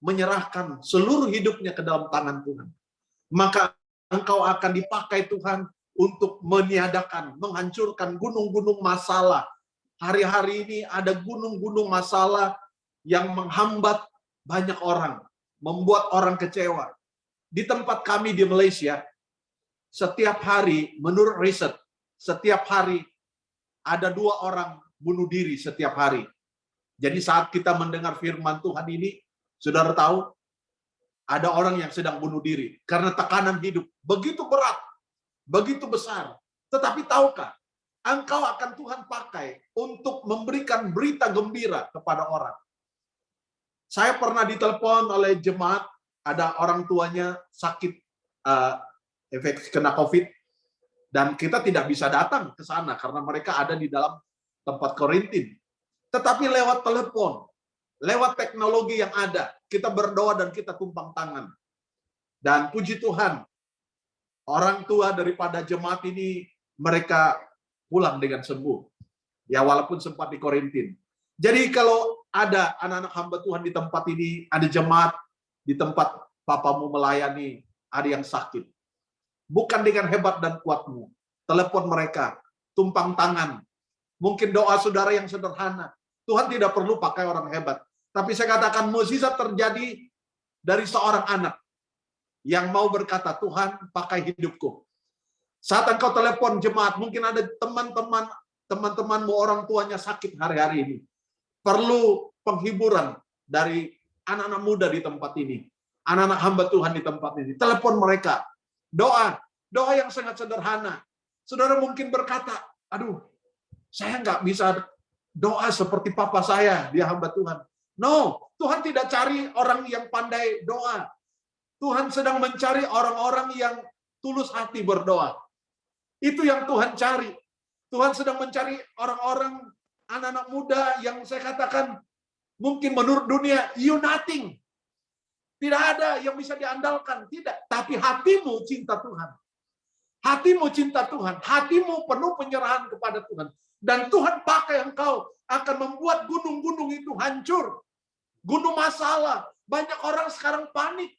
menyerahkan seluruh hidupnya ke dalam tangan Tuhan. Maka engkau akan dipakai Tuhan untuk meniadakan, menghancurkan gunung-gunung masalah. Hari-hari ini ada gunung-gunung masalah yang menghambat banyak orang, membuat orang kecewa. Di tempat kami di Malaysia, setiap hari menurut riset, setiap hari ada 2 orang bunuh diri setiap hari. Jadi saat kita mendengar firman Tuhan ini, saudara tahu, ada orang yang sedang bunuh diri karena tekanan hidup begitu berat, begitu besar. Tetapi tahukah, engkau akan Tuhan pakai untuk memberikan berita gembira kepada orang. Saya pernah ditelepon oleh jemaat, ada orang tuanya sakit, efek kena COVID, dan kita tidak bisa datang ke sana karena mereka ada di dalam tempat karantin. Tetapi lewat telepon, lewat teknologi yang ada, kita berdoa dan kita tumpang tangan. Dan puji Tuhan, orang tua daripada jemaat ini, mereka pulang dengan sembuh. Ya, walaupun sempat di karantin. Jadi kalau ada anak-anak hamba Tuhan di tempat ini, ada jemaat di tempat papamu melayani, ada yang sakit. Bukan dengan hebat dan kuatmu. Telepon mereka, tumpang tangan. Mungkin doa saudara yang sederhana. Tuhan tidak perlu pakai orang hebat. Tapi saya katakan mukjizat terjadi dari seorang anak yang mau berkata, Tuhan pakai hidupku. Saat engkau telepon jemaat, mungkin ada teman-temanmu orang tuanya sakit hari-hari ini. Perlu penghiburan dari anak-anak muda di tempat ini. Anak-anak hamba Tuhan di tempat ini. Telepon mereka. Doa yang sangat sederhana. Saudara mungkin berkata, aduh, saya nggak bisa doa seperti papa saya, dia hamba Tuhan. No, Tuhan tidak cari orang yang pandai doa. Tuhan sedang mencari orang-orang yang tulus hati berdoa. Itu yang Tuhan cari. Tuhan sedang mencari orang-orang, anak-anak muda yang saya katakan, mungkin menurut dunia, you nothing. Tidak ada yang bisa diandalkan, tidak. Tapi hatimu cinta Tuhan. Hatimu cinta Tuhan. Hatimu penuh penyerahan kepada Tuhan. Dan Tuhan pakai engkau akan membuat gunung-gunung itu hancur. Gunung masalah. Banyak orang sekarang panik.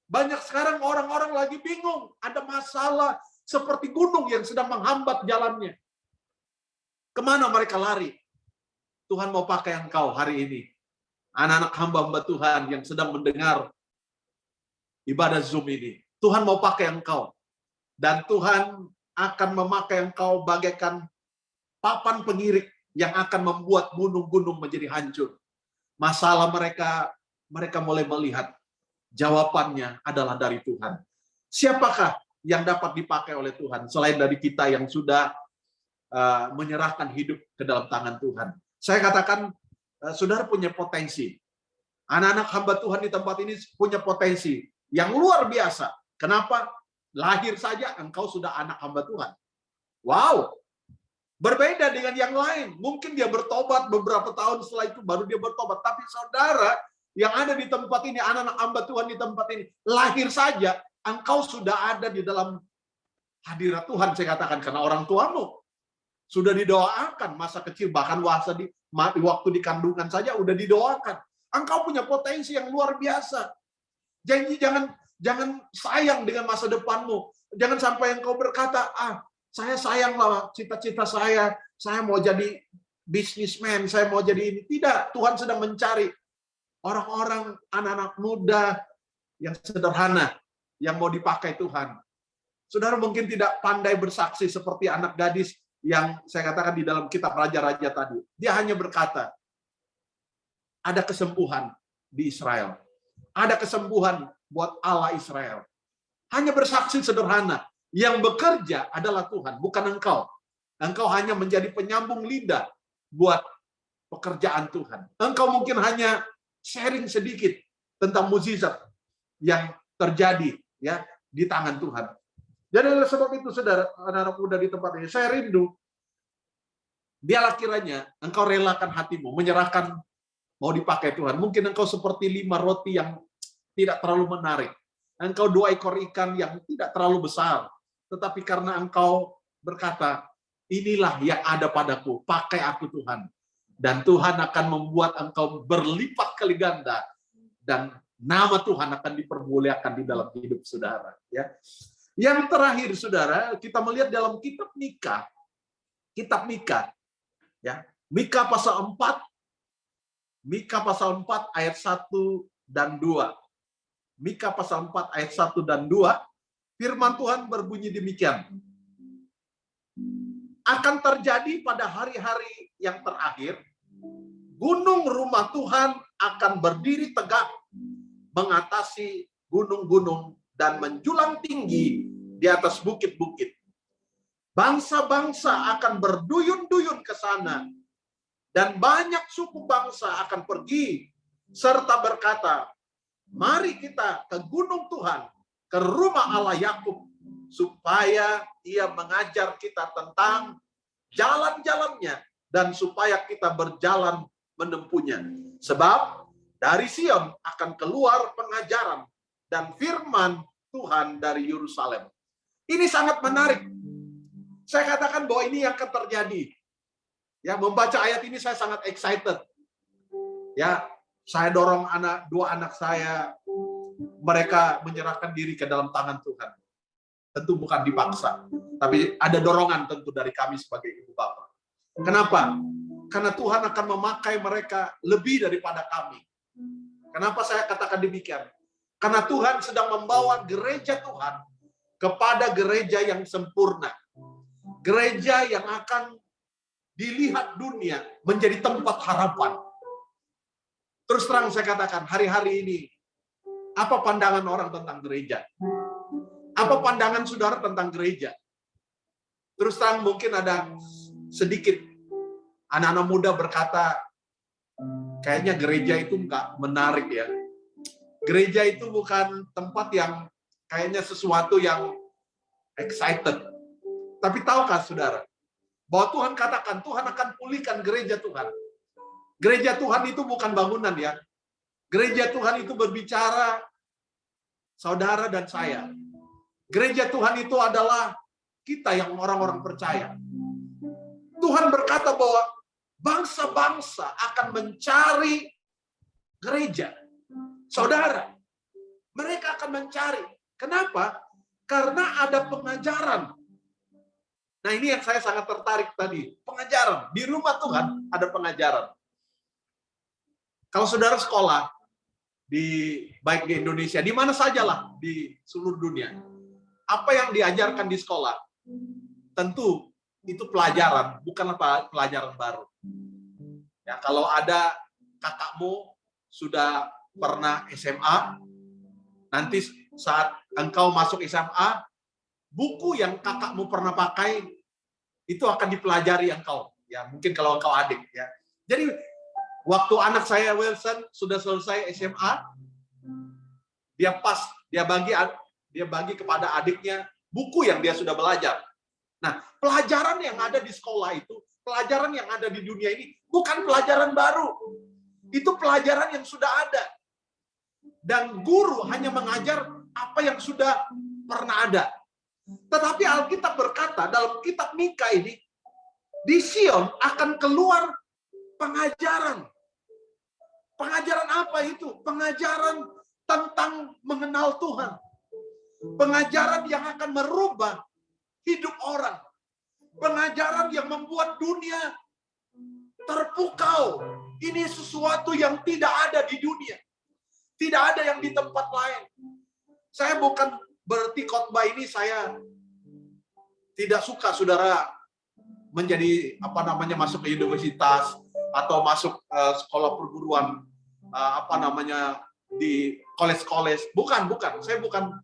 Banyak sekarang orang-orang lagi bingung. Ada masalah seperti gunung yang sedang menghambat jalannya. Kemana mereka lari? Tuhan mau pakai engkau hari ini. Anak-anak hamba-hamba Tuhan yang sedang mendengar ibadah Zoom ini. Tuhan mau pakai engkau. Dan Tuhan akan memakai engkau bagaikan papan pengirik yang akan membuat gunung-gunung menjadi hancur. Masalah mereka mulai melihat jawabannya adalah dari Tuhan. Siapakah yang dapat dipakai oleh Tuhan selain dari kita yang sudah menyerahkan hidup ke dalam tangan Tuhan? Saya katakan, saudara punya potensi. Anak-anak hamba Tuhan di tempat ini punya potensi yang luar biasa. Kenapa? Lahir saja engkau sudah anak hamba Tuhan. Wow! Berbeda dengan yang lain. Mungkin dia bertobat beberapa tahun setelah itu baru dia bertobat. Tapi saudara yang ada di tempat ini, anak-anak hamba Tuhan di tempat ini, lahir saja engkau sudah ada di dalam hadirat Tuhan, saya katakan, karena orang tuamu sudah didoakan masa kecil, bahkan waktu di kandungan saja udah didoakan. Engkau punya potensi yang luar biasa. Janji jangan sayang dengan masa depanmu. Jangan sampai engkau berkata, saya sayang lah cita-cita saya mau jadi bisnismen, saya mau jadi ini. Tidak, Tuhan sedang mencari orang-orang, anak-anak muda yang sederhana, yang mau dipakai Tuhan. Saudara mungkin tidak pandai bersaksi seperti anak gadis yang saya katakan di dalam kitab Raja-Raja tadi. Dia hanya berkata, ada kesembuhan di Israel. Ada kesembuhan buat Allah Israel. Hanya bersaksi sederhana, yang bekerja adalah Tuhan, bukan engkau. Engkau hanya menjadi penyambung lidah buat pekerjaan Tuhan. Engkau mungkin hanya sharing sedikit tentang mukjizat yang terjadi ya di tangan Tuhan. Jadi oleh sebab itu, saudara, anak-anak muda di tempat ini, saya rindu, biarlah kiranya engkau relakan hatimu, menyerahkan mau dipakai Tuhan. Mungkin engkau seperti 5 roti yang tidak terlalu menarik. Engkau 2 ekor ikan yang tidak terlalu besar. Tetapi karena engkau berkata, inilah yang ada padaku, pakai aku Tuhan. Dan Tuhan akan membuat engkau berlipat kali ganda. Dan nama Tuhan akan dipermuliakan di dalam hidup saudara. Ya. Yang terakhir, saudara, kita melihat dalam kitab Mika. Kitab Mika. Ya. Mika pasal 4. Mika pasal 4 ayat 1 dan 2. Mika pasal 4 ayat 1 dan 2, firman Tuhan berbunyi demikian. Akan terjadi pada hari-hari yang terakhir, gunung rumah Tuhan akan berdiri tegak, mengatasi gunung-gunung dan menjulang tinggi di atas bukit-bukit. Bangsa-bangsa akan berduyun-duyun ke sana, dan banyak suku bangsa akan pergi, serta berkata, mari kita ke gunung Tuhan, ke rumah Allah Yakub, supaya Ia mengajar kita tentang jalan-jalannya, dan supaya kita berjalan menempuhnya. Sebab dari Sion akan keluar pengajaran dan firman Tuhan dari Yerusalem. Ini sangat menarik. Saya katakan bahwa ini yang akan terjadi. Ya, membaca ayat ini saya sangat excited. Ya, saya dorong 2 anak saya, mereka menyerahkan diri ke dalam tangan Tuhan. Tentu bukan dipaksa, tapi ada dorongan tentu dari kami sebagai ibu bapak. Kenapa? Karena Tuhan akan memakai mereka lebih daripada kami. Kenapa saya katakan demikian? Karena Tuhan sedang membawa gereja Tuhan kepada gereja yang sempurna. Gereja yang akan dilihat dunia menjadi tempat harapan. Terus terang saya katakan, hari-hari ini, apa pandangan orang tentang gereja? Apa pandangan saudara tentang gereja? Terus terang mungkin ada sedikit anak-anak muda berkata, kayaknya gereja itu nggak menarik ya. Gereja itu bukan tempat yang kayaknya sesuatu yang excited. Tapi tahukah saudara, bahwa Tuhan katakan, Tuhan akan pulihkan gereja Tuhan. Gereja Tuhan itu bukan bangunan ya. Gereja Tuhan itu berbicara saudara dan saya. Gereja Tuhan itu adalah kita yang orang-orang percaya. Tuhan berkata bahwa bangsa-bangsa akan mencari gereja. Saudara, mereka akan mencari. Kenapa? Karena ada pengajaran. Nah, ini yang saya sangat tertarik tadi. Pengajaran. Di rumah Tuhan ada pengajaran. Kalau saudara sekolah, baik di Indonesia, di mana sajalah di seluruh dunia, apa yang diajarkan di sekolah? Tentu itu pelajaran, bukanlah pelajaran baru. Ya, kalau ada kakakmu sudah pernah SMA, nanti saat engkau masuk SMA, buku yang kakakmu pernah pakai itu akan dipelajari engkau. Ya, mungkin kalau engkau adik ya. Jadi waktu anak saya Wilson sudah selesai SMA, dia bagi kepada adiknya buku yang dia sudah belajar. Nah, pelajaran yang ada di sekolah itu, pelajaran yang ada di dunia ini bukan pelajaran baru. Itu pelajaran yang sudah ada. Dan guru hanya mengajar apa yang sudah pernah ada. Tetapi Alkitab berkata dalam kitab Mika ini, di Sion akan keluar pengajaran. Pengajaran apa itu? Pengajaran tentang mengenal Tuhan. Pengajaran yang akan merubah hidup orang. Pengajaran yang membuat dunia terpukau. Ini sesuatu yang tidak ada di dunia. Tidak ada yang di tempat lain. Saya bukan berarti khotbah ini saya tidak suka saudara menjadi masuk ke universitas atau masuk sekolah perguruan di college. Bukan. Saya bukan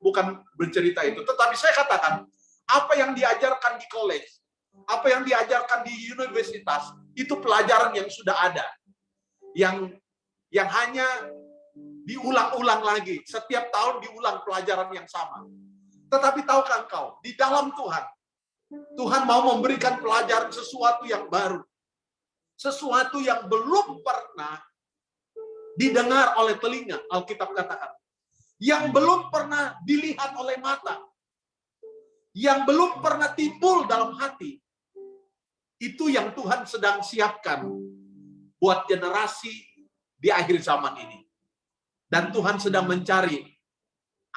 bukan bercerita itu. Tetapi saya katakan, apa yang diajarkan di college, apa yang diajarkan di universitas, itu pelajaran yang sudah ada. Yang hanya diulang-ulang lagi. Setiap tahun diulang pelajaran yang sama. Tetapi tahukah engkau, di dalam Tuhan mau memberikan pelajaran sesuatu yang baru. Sesuatu yang belum pernah didengar oleh telinga, Alkitab katakan. Yang belum pernah dilihat oleh mata. Yang belum pernah timbul dalam hati. Itu yang Tuhan sedang siapkan buat generasi di akhir zaman ini. Dan Tuhan sedang mencari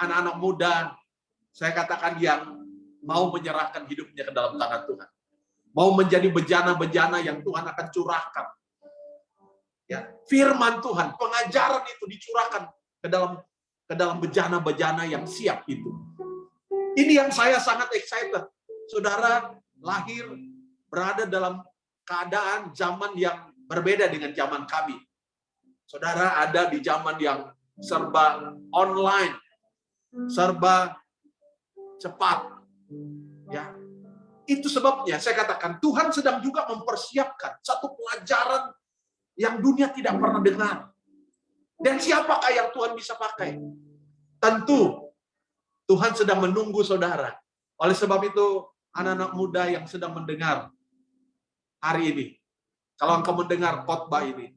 anak-anak muda, saya katakan yang mau menyerahkan hidupnya ke dalam tangan Tuhan. Mau menjadi bejana-bejana yang Tuhan akan curahkan. Ya, firman Tuhan, pengajaran itu dicurahkan ke dalam bejana-bejana yang siap itu. Ini yang saya sangat excited. Saudara lahir berada dalam keadaan zaman yang berbeda dengan zaman kami. Saudara ada di zaman yang serba online, serba cepat. Ya. Itu sebabnya saya katakan Tuhan sedang juga mempersiapkan satu pelajaran yang dunia tidak pernah dengar. Dan siapakah yang Tuhan bisa pakai? Tentu Tuhan sedang menunggu saudara. Oleh sebab itu anak-anak muda yang sedang mendengar hari ini, kalau engkau mendengar khotbah ini,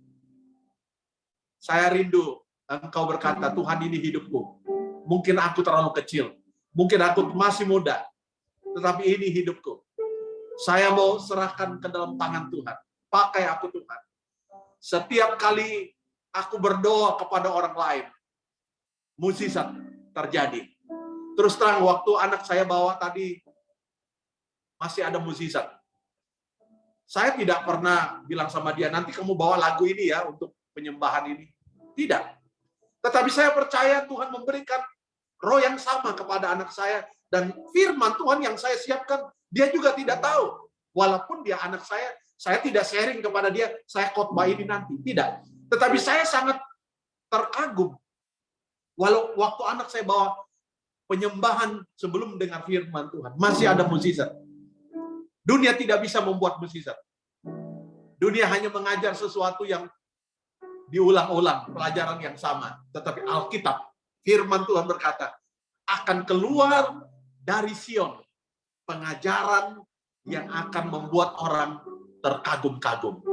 saya rindu engkau berkata, Tuhan ini hidupku. Mungkin aku terlalu kecil, mungkin aku masih muda, tetapi ini hidupku. Saya mau serahkan ke dalam tangan Tuhan. Pakai aku Tuhan. Setiap kali aku berdoa kepada orang lain, mukjizat terjadi. Terus terang waktu anak saya bawa tadi, masih ada mukjizat. Saya tidak pernah bilang sama dia, nanti kamu bawa lagu ini ya untuk penyembahan ini. Tidak. Tetapi saya percaya Tuhan memberikan roh yang sama kepada anak saya. Dan firman Tuhan yang saya siapkan, dia juga tidak tahu. Walaupun dia anak saya tidak sharing kepada dia, saya khotbah ini nanti. Tidak. Tetapi saya sangat terkagum. Walau waktu anak saya bawa penyembahan sebelum dengar firman Tuhan, masih ada mukjizat. Dunia tidak bisa membuat mukjizat. Dunia hanya mengajar sesuatu yang diulang-ulang, pelajaran yang sama. Tetapi Alkitab, firman Tuhan berkata, akan keluar dari Sion pengajaran yang akan membuat orang terkagum-kagum.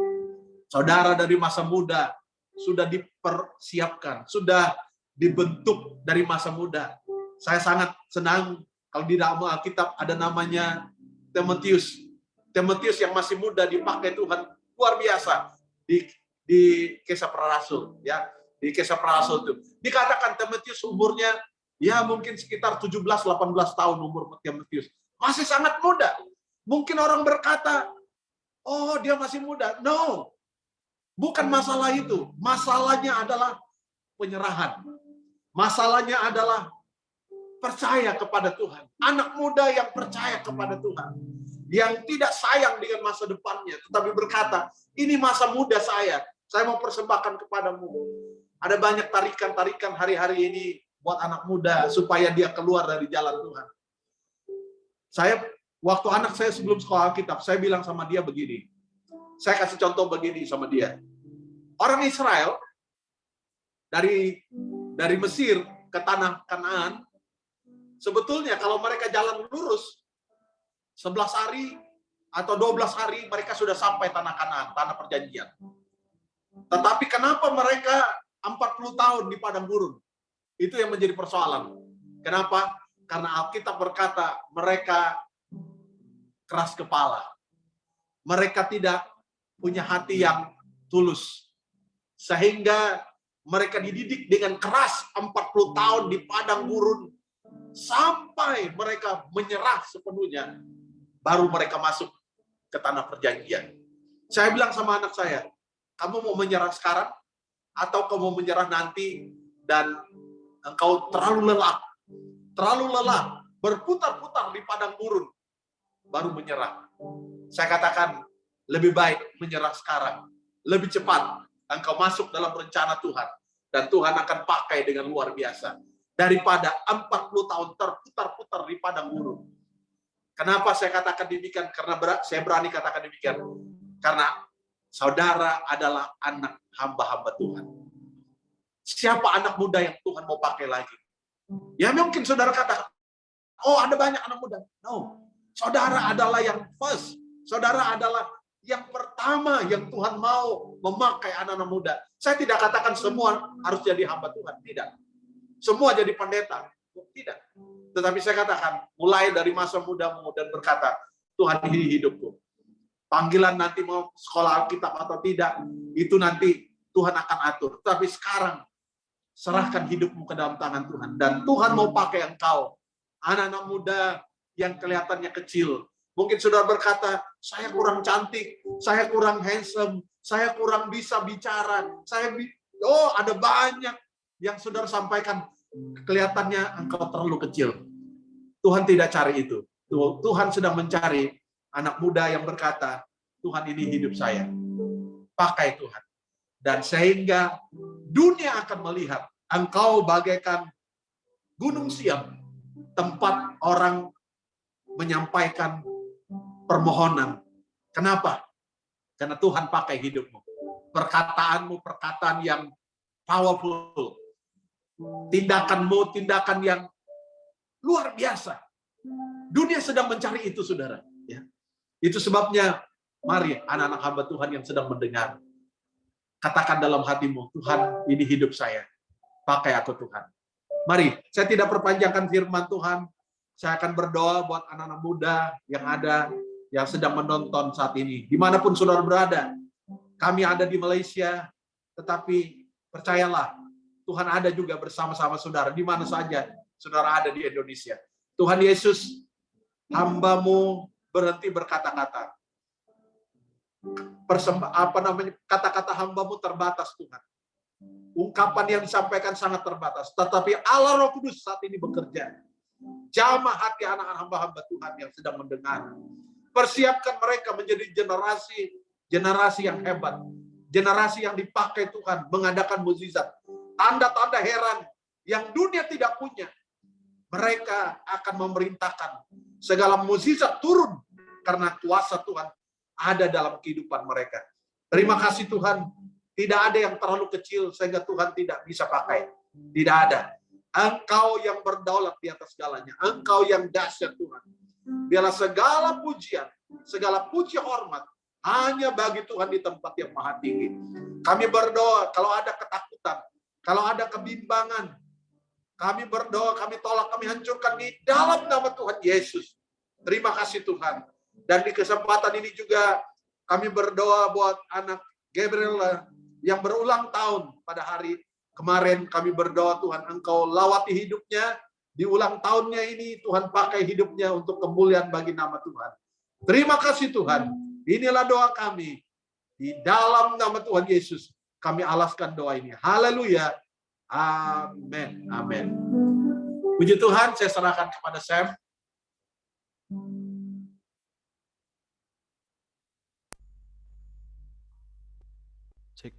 Saudara dari masa muda sudah dipersiapkan, sudah dibentuk dari masa muda. Saya sangat senang kalau di dalam Alkitab ada namanya Timotius. Timotius yang masih muda dipakai Tuhan luar biasa di Kisah Para Rasul, ya. Di Kisah Para Rasul itu dikatakan Timotius umurnya ya mungkin sekitar 17-18 tahun umur Timotius. Masih sangat muda. Mungkin orang berkata, oh dia masih muda. No, bukan masalah itu. Masalahnya adalah penyerahan. Masalahnya adalah percaya kepada Tuhan. Anak muda yang percaya kepada Tuhan. Yang tidak sayang dengan masa depannya. Tetapi berkata, ini masa muda saya mau persembahkan kepadamu. Ada banyak tarikan-tarikan hari-hari ini buat anak muda supaya dia keluar dari jalan Tuhan. Waktu anak saya sebelum sekolah Alkitab, saya bilang sama dia begini. Saya kasih contoh begini sama dia. Orang Israel dari Mesir ke tanah Kanaan, sebetulnya kalau mereka jalan lurus 11 hari atau 12 hari mereka sudah sampai tanah Kanaan, tanah perjanjian. Tetapi kenapa mereka 40 tahun di padang gurun? Itu yang menjadi persoalan. Kenapa? Karena Alkitab berkata mereka keras kepala. Mereka tidak punya hati yang tulus. Sehingga mereka dididik dengan keras 40 tahun di padang gurun. Sampai mereka menyerah sepenuhnya. Baru mereka masuk ke tanah perjanjian. Saya bilang sama anak saya, kamu mau menyerah sekarang? Atau kamu menyerah nanti dan engkau terlalu lelah, berputar-putar di padang gurun, baru menyerah. Saya katakan, lebih baik menyerah sekarang, lebih cepat. engkau masuk dalam rencana Tuhan. Dan Tuhan akan pakai dengan luar biasa. Daripada 40 tahun terputar-putar di padang gurun. Kenapa saya katakan demikian? Karena saya berani katakan demikian. Karena saudara adalah anak hamba-hamba Tuhan. Siapa anak muda yang Tuhan mau pakai lagi? Ya mungkin saudara kata, oh ada banyak anak muda. No, saudara adalah yang first. Saudara adalah yang pertama yang Tuhan mau memakai anak-anak muda. Saya tidak katakan semua harus jadi hamba Tuhan. Tidak. Semua jadi pendeta. Tidak. Tetapi saya katakan, mulai dari masa mudamu dan berkata, Tuhan ini hidupku. Panggilan nanti mau sekolah Alkitab atau tidak, itu nanti Tuhan akan atur. Tapi sekarang, serahkan hidupmu ke dalam tangan Tuhan. Dan Tuhan mau pakai engkau. Anak-anak muda yang kelihatannya kecil. Mungkin saudara berkata, saya kurang cantik, saya kurang handsome, saya kurang bisa bicara. Ada banyak yang saudara sampaikan. Kelihatannya engkau terlalu kecil. Tuhan tidak cari itu. Tuhan sedang mencari anak muda yang berkata, Tuhan ini hidup saya. Pakai Tuhan. Dan sehingga dunia akan melihat engkau bagaikan gunung Siam, tempat orang menyampaikan permohonan. Kenapa? Karena Tuhan pakai hidupmu. Perkataanmu, perkataan yang powerful. Tindakanmu, tindakan yang luar biasa. Dunia sedang mencari itu, saudara. Ya. Itu sebabnya, mari anak-anak hamba Tuhan yang sedang mendengar. Katakan dalam hatimu, Tuhan ini hidup saya. Pakai aku Tuhan. Mari, saya tidak perpanjangkan firman Tuhan. Saya akan berdoa buat anak-anak muda yang ada, yang sedang menonton saat ini. Dimanapun saudara berada. Kami ada di Malaysia, tetapi percayalah, Tuhan ada juga bersama-sama saudara, di mana saja saudara ada di Indonesia. Tuhan Yesus, hamba-Mu berhenti berkata-kata. Kata-kata hamba-Mu terbatas, Tuhan. Ungkapan yang disampaikan sangat terbatas. Tetapi Allah Roh Kudus saat ini bekerja. Jamah hati anak-anak hamba-hamba Tuhan yang sedang mendengar. Persiapkan mereka menjadi generasi yang hebat. Generasi yang dipakai Tuhan mengadakan mukjizat. Tanda-tanda heran yang dunia tidak punya. Mereka akan memerintahkan segala mukjizat turun karena kuasa Tuhan ada dalam kehidupan mereka. Terima kasih Tuhan. Tidak ada yang terlalu kecil sehingga Tuhan tidak bisa pakai. Tidak ada. Engkau yang berdaulat di atas segalanya. Engkau yang dahsyat Tuhan. Biarlah segala pujian, segala puji hormat hanya bagi Tuhan di tempat yang maha tinggi. Kami berdoa kalau ada ketakutan, kalau ada kebimbangan, kami berdoa, kami tolak, kami hancurkan di dalam nama Tuhan Yesus. Terima kasih Tuhan. Dan di kesempatan ini juga kami berdoa buat anak Gabriela yang berulang tahun pada hari kemarin. Kami berdoa Tuhan Engkau lawati hidupnya. Di ulang tahunnya ini Tuhan pakai hidupnya untuk kemuliaan bagi nama Tuhan. Terima kasih Tuhan. Inilah doa kami. Di dalam nama Tuhan Yesus kami alaskan doa ini. Haleluya. Amin. Amin. Puji Tuhan, saya serahkan kepada Sam. Cek.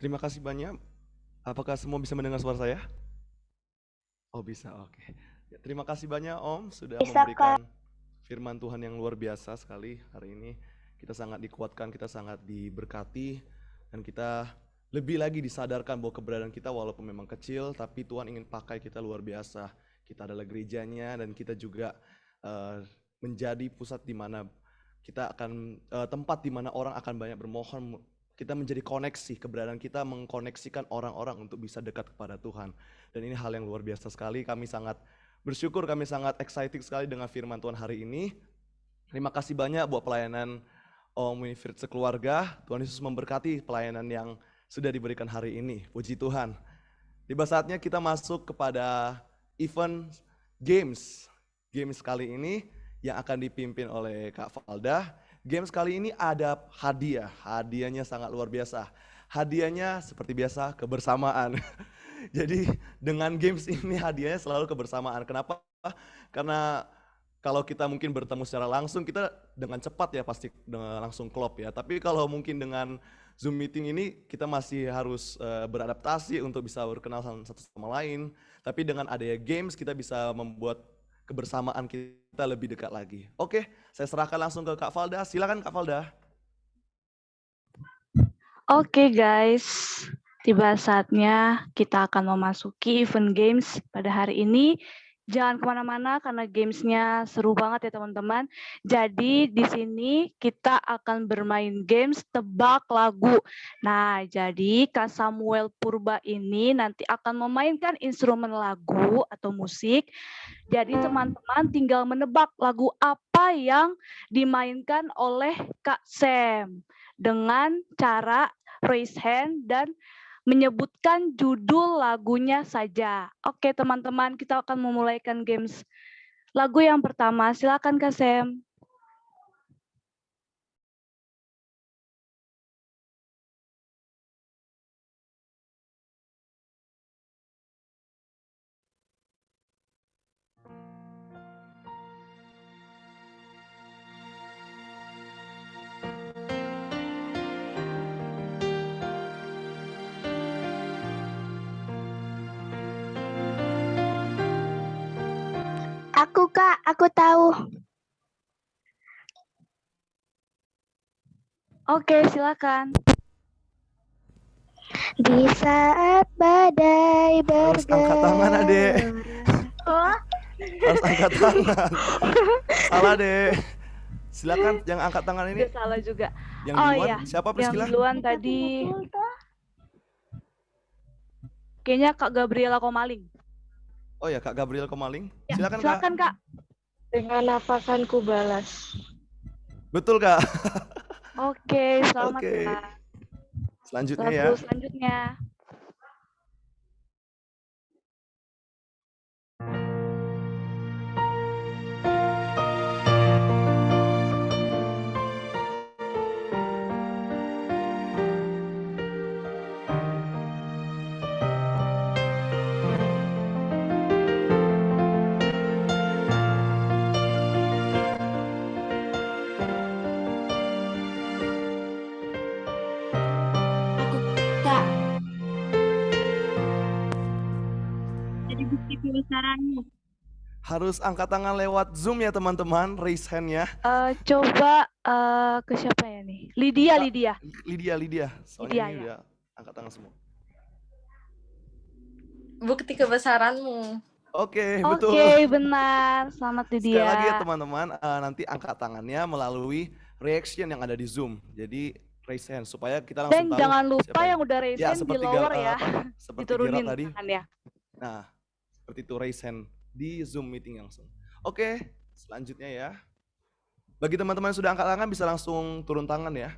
Terima kasih banyak. Apakah semua bisa mendengar suara saya? Oh bisa, oke. Ya, terima kasih banyak Om sudah memberikan firman Tuhan yang luar biasa sekali hari ini. Kita sangat dikuatkan, kita sangat diberkati, dan kita lebih lagi disadarkan bahwa keberadaan kita walaupun memang kecil, tapi Tuhan ingin pakai kita luar biasa. Kita adalah gerejanya, dan kita juga menjadi pusat di mana kita akan tempat di mana orang akan banyak bermohon. Kita menjadi koneksi, keberadaan kita mengkoneksikan orang-orang untuk bisa dekat kepada Tuhan. Dan ini hal yang luar biasa sekali. Kami sangat bersyukur, kami sangat excited sekali dengan firman Tuhan hari ini. Terima kasih banyak buat pelayanan Om Winifred sekeluarga. Tuhan Yesus memberkati pelayanan yang sudah diberikan hari ini. Puji Tuhan. Tiba saatnya kita masuk kepada event games. Games kali ini yang akan dipimpin oleh Kak Valda. Games kali ini ada hadiah. Hadiahnya sangat luar biasa. Hadiahnya seperti biasa kebersamaan. Jadi dengan games ini hadiahnya selalu kebersamaan. Kenapa? Karena kalau kita mungkin bertemu secara langsung kita dengan cepat ya pasti dengan langsung klop ya. Tapi kalau mungkin dengan Zoom meeting ini kita masih harus beradaptasi untuk bisa berkenal satu sama lain. Tapi dengan adanya games kita bisa membuat kebersamaan kita lebih dekat lagi. Oke, saya serahkan langsung ke Kak Valda. Silakan Kak Valda. Oke guys, tiba saatnya kita akan memasuki event games pada hari ini. Jangan kemana-mana karena gamesnya seru banget ya teman-teman. Jadi di sini kita akan bermain games tebak lagu. Nah, jadi Kak Samuel Purba ini nanti akan memainkan instrumen lagu atau musik. Jadi teman-teman tinggal menebak lagu apa yang dimainkan oleh Kak Sam dengan cara raise hand dan menyebutkan judul lagunya saja. Oke teman-teman, kita akan memulaikan games lagu yang pertama. Silakan Kak Sam. Aku Kak, aku tahu. Oke, silakan. Di saat badai Harus angkat tangan, Adek. Oh. Harus angkat tangan. Salah, Dek. Silakan yang angkat tangan ini. Udah salah juga. Yang duluan, iya. siapa Priscilla? Yang duluan tadi. Kayaknya Kak Gabriela Komaling. Oh ya, Kak Gabriel Komaling. Ya, silakan Kak. Dengan apa akan ku balas? Betul, Kak. Oke, selamat Oke. Kak. Selanjutnya ya. Lagu selanjutnya. Kak. Jadi bukti kebesaranmu. Harus angkat tangan lewat Zoom ya teman-teman, raise hand ya. Coba ke siapa ya nih? Lydia. Lydia. Soalnya Lydia, ini ya. udah angkat tangan semua. Bukti kebesaranmu. Oke, betul. Oke, benar. Selamat Sekali Lydia. lagi ya teman-teman, nanti angkat tangannya melalui reaction yang ada di Zoom. Jadi raise hand supaya kita langsung Dan tahu. jangan lupa siapa yang udah raise hand di seperti lower ya. seperti Diturunin Gerald tadi. tangannya. Nah, seperti itu raise hand di Zoom meeting langsung. Oke, selanjutnya ya. Bagi teman-teman yang sudah angkat tangan bisa langsung turun tangan ya.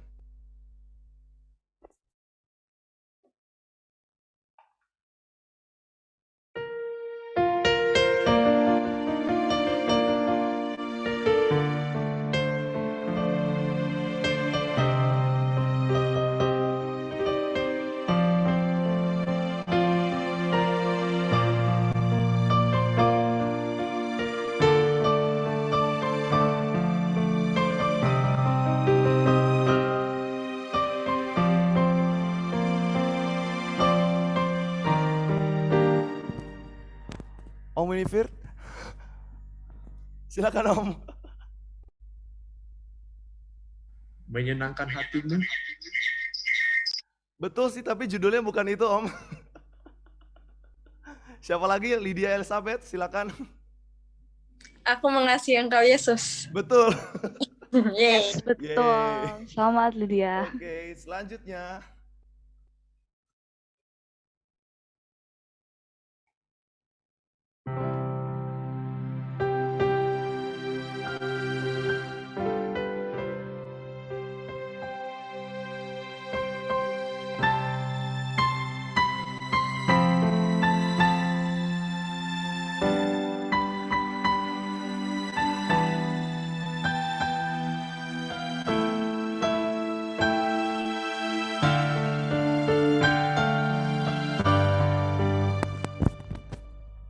Om Winifred, silakan Om. Menyenangkan hatimu. Betul sih, tapi judulnya bukan itu Om. Siapa lagi? Lydia Elizabeth, silakan. Aku mengasihi Engkau Yesus. Betul. Yeay. Betul. Selamat Lydia. Oke, selanjutnya.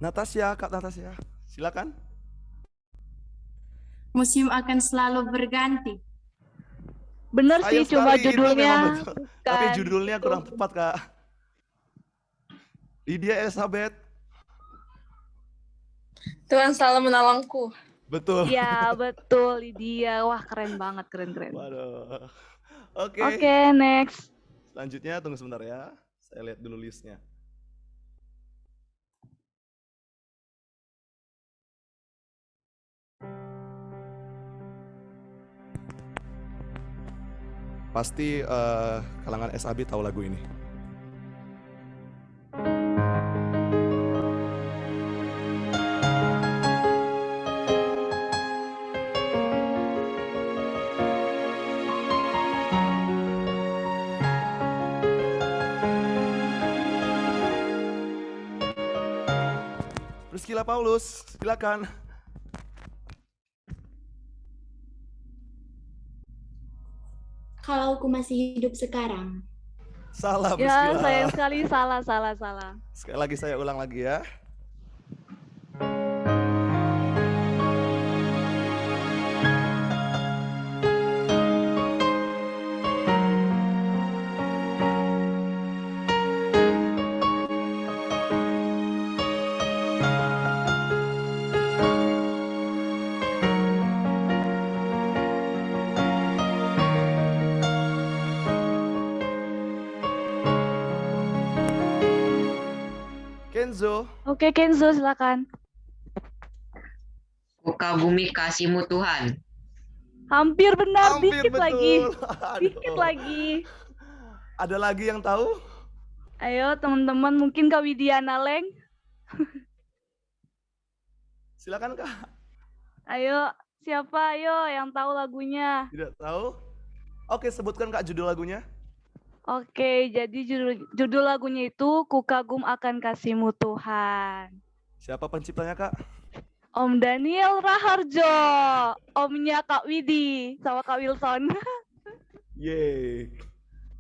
Natasha, Kak Natasha, silakan. museum akan selalu berganti. Bener sih, Sayang cuma sekali, itu judulnya memang betul. Tapi bukan judulnya itu. kurang tepat, Kak. Lydia Elizabeth. Tuhan selalu menolongku. Betul. Iya, betul Lydia. Wah, keren banget, keren. Waduh. Oke. Oke, next. Selanjutnya tunggu sebentar ya. Saya lihat dulu listnya. Pasti kalangan SAB tahu lagu ini. Priscilla Paulus, silakan. Kalau aku masih hidup sekarang. Salah, Ya, Priscilla. sayang sekali, salah. Sekali lagi saya ulang lagi ya. Kenzo. Oke, Kenzo, silakan. Kukagumi kasih-Mu Tuhan. Hampir benar, Hampir dikit betul. lagi. Aduh. Dikit lagi. Ada lagi yang tahu? Ayo, teman-teman, mungkin Kak Widiana Leng. Silakan, Kak. Ayo, siapa ayo yang tahu lagunya? Tidak tahu? Oke, sebutkan Kak judul lagunya. Oke, jadi judul lagunya itu Ku Kagum Akan Kasih-Mu Tuhan. Siapa penciptanya, Kak? Om Daniel Raharjo, omnya Kak Widi sama Kak Wilson. Yeay.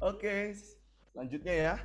Oke, selanjutnya ya.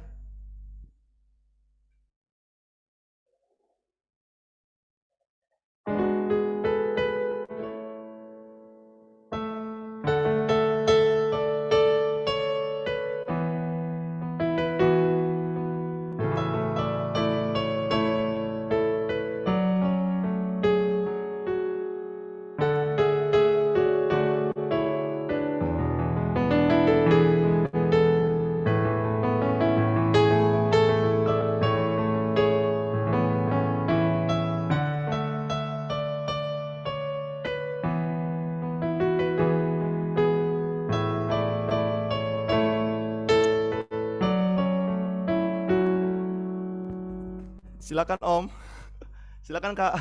Silakan Om. Silakan Kak.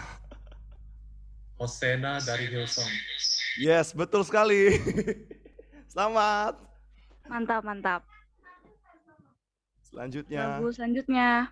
Hosena dari Hillsong. Yes, betul sekali. Selamat. Mantap. Selanjutnya. Lagu selanjutnya.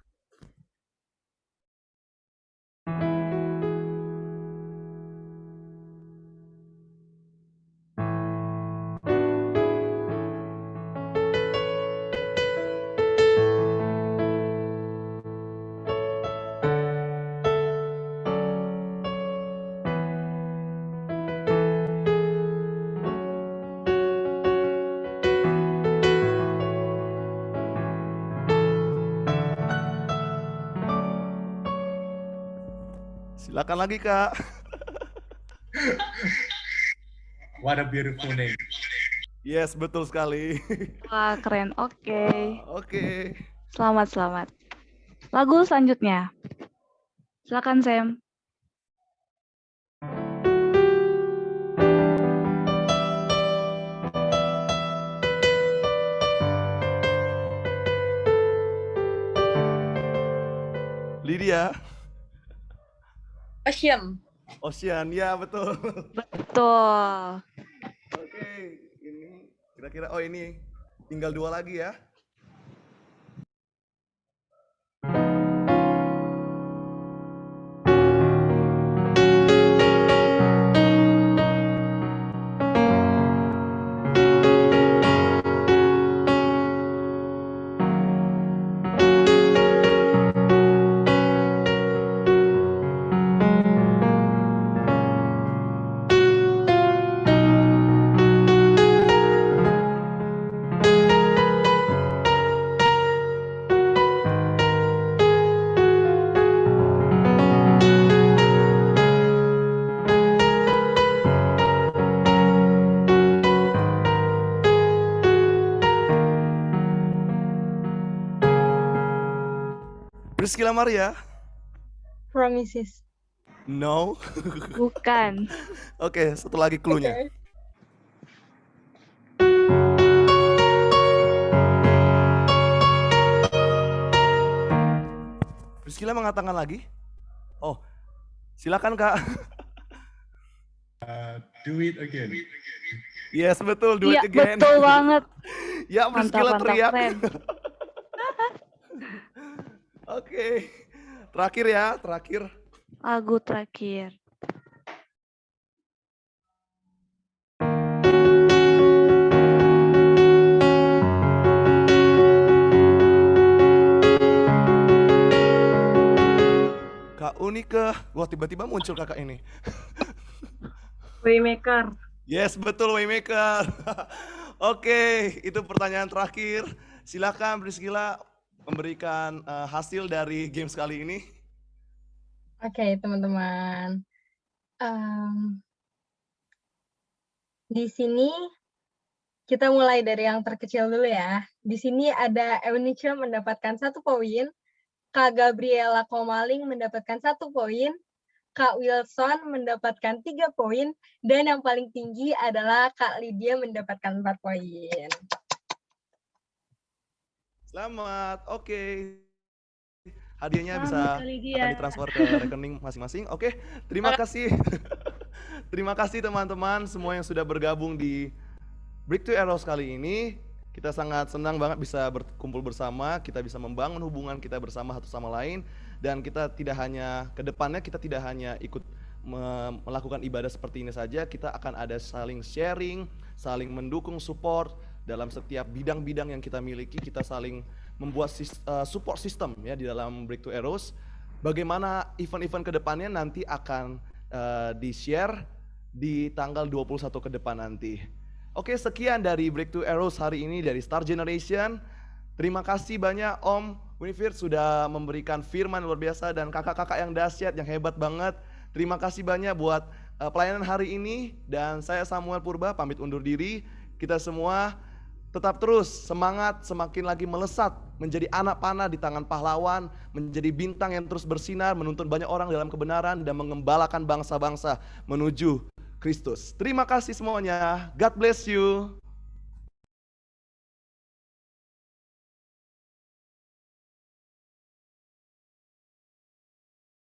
Silakan lagi Kak. What a beautiful name. Yes, betul sekali. Wah, keren. Oke. Oke. Selamat. Lagu selanjutnya. Silakan Sam. Lydia. Ocean, ya betul. Betul. Oke, ini kira-kira ini tinggal 2 lagi ya. Priscilla Maria? Promises. No. Bukan. Oke, satu lagi clue-nya. Oke. Priscilla mengatakan lagi? Oh, silakan Kak. Do it again. Yes, betul, do Iya, it again. betul banget. Ya, Priscilla Mantap, teriak. keren. Oke, terakhir ya, terakhir. Lagu terakhir. Kak Unika, wah tiba-tiba muncul kakak ini. Waymaker. Yes, betul Waymaker. Oke, itu pertanyaan terakhir. Silakan Priscilla memberikan hasil dari games kali ini. Oke, teman-teman. Di sini kita mulai dari yang terkecil dulu ya. Di sini ada Eunice mendapatkan 1 poin, Kak Gabriela Komaling mendapatkan 1 poin, Kak Wilson mendapatkan 3 poin, dan yang paling tinggi adalah Kak Lydia mendapatkan 4 poin. Selamat, oke. Hadiahnya bisa Selamat, Kak Lydia. akan ditransfer ke rekening masing-masing. Oke, terima kasih. Terima kasih teman-teman semua yang sudah bergabung di Break to Arrows kali ini. Kita sangat senang banget bisa berkumpul bersama, kita bisa membangun hubungan kita bersama satu sama lain, dan kita tidak hanya ke depannya, kita tidak hanya ikut melakukan ibadah seperti ini saja, kita akan ada saling sharing, saling mendukung, support dalam setiap bidang-bidang yang kita miliki. Kita saling membuat support system ya di dalam Break to Arrows. Bagaimana event-event ke depannya nanti akan di-share di tanggal 21 ke depan nanti. Oke, sekian dari Break to Arrows hari ini dari Star Generation. Terima kasih banyak Om Winifred sudah memberikan firman luar biasa, dan kakak-kakak yang dahsyat, yang hebat banget. Terima kasih banyak buat pelayanan hari ini, dan saya Samuel Purba pamit undur diri. Kita semua tetap terus semangat, semakin lagi melesat menjadi anak panah di tangan pahlawan, menjadi bintang yang terus bersinar, menuntun banyak orang dalam kebenaran, dan mengembalakan bangsa-bangsa menuju Kristus. Terima kasih semuanya. God bless you.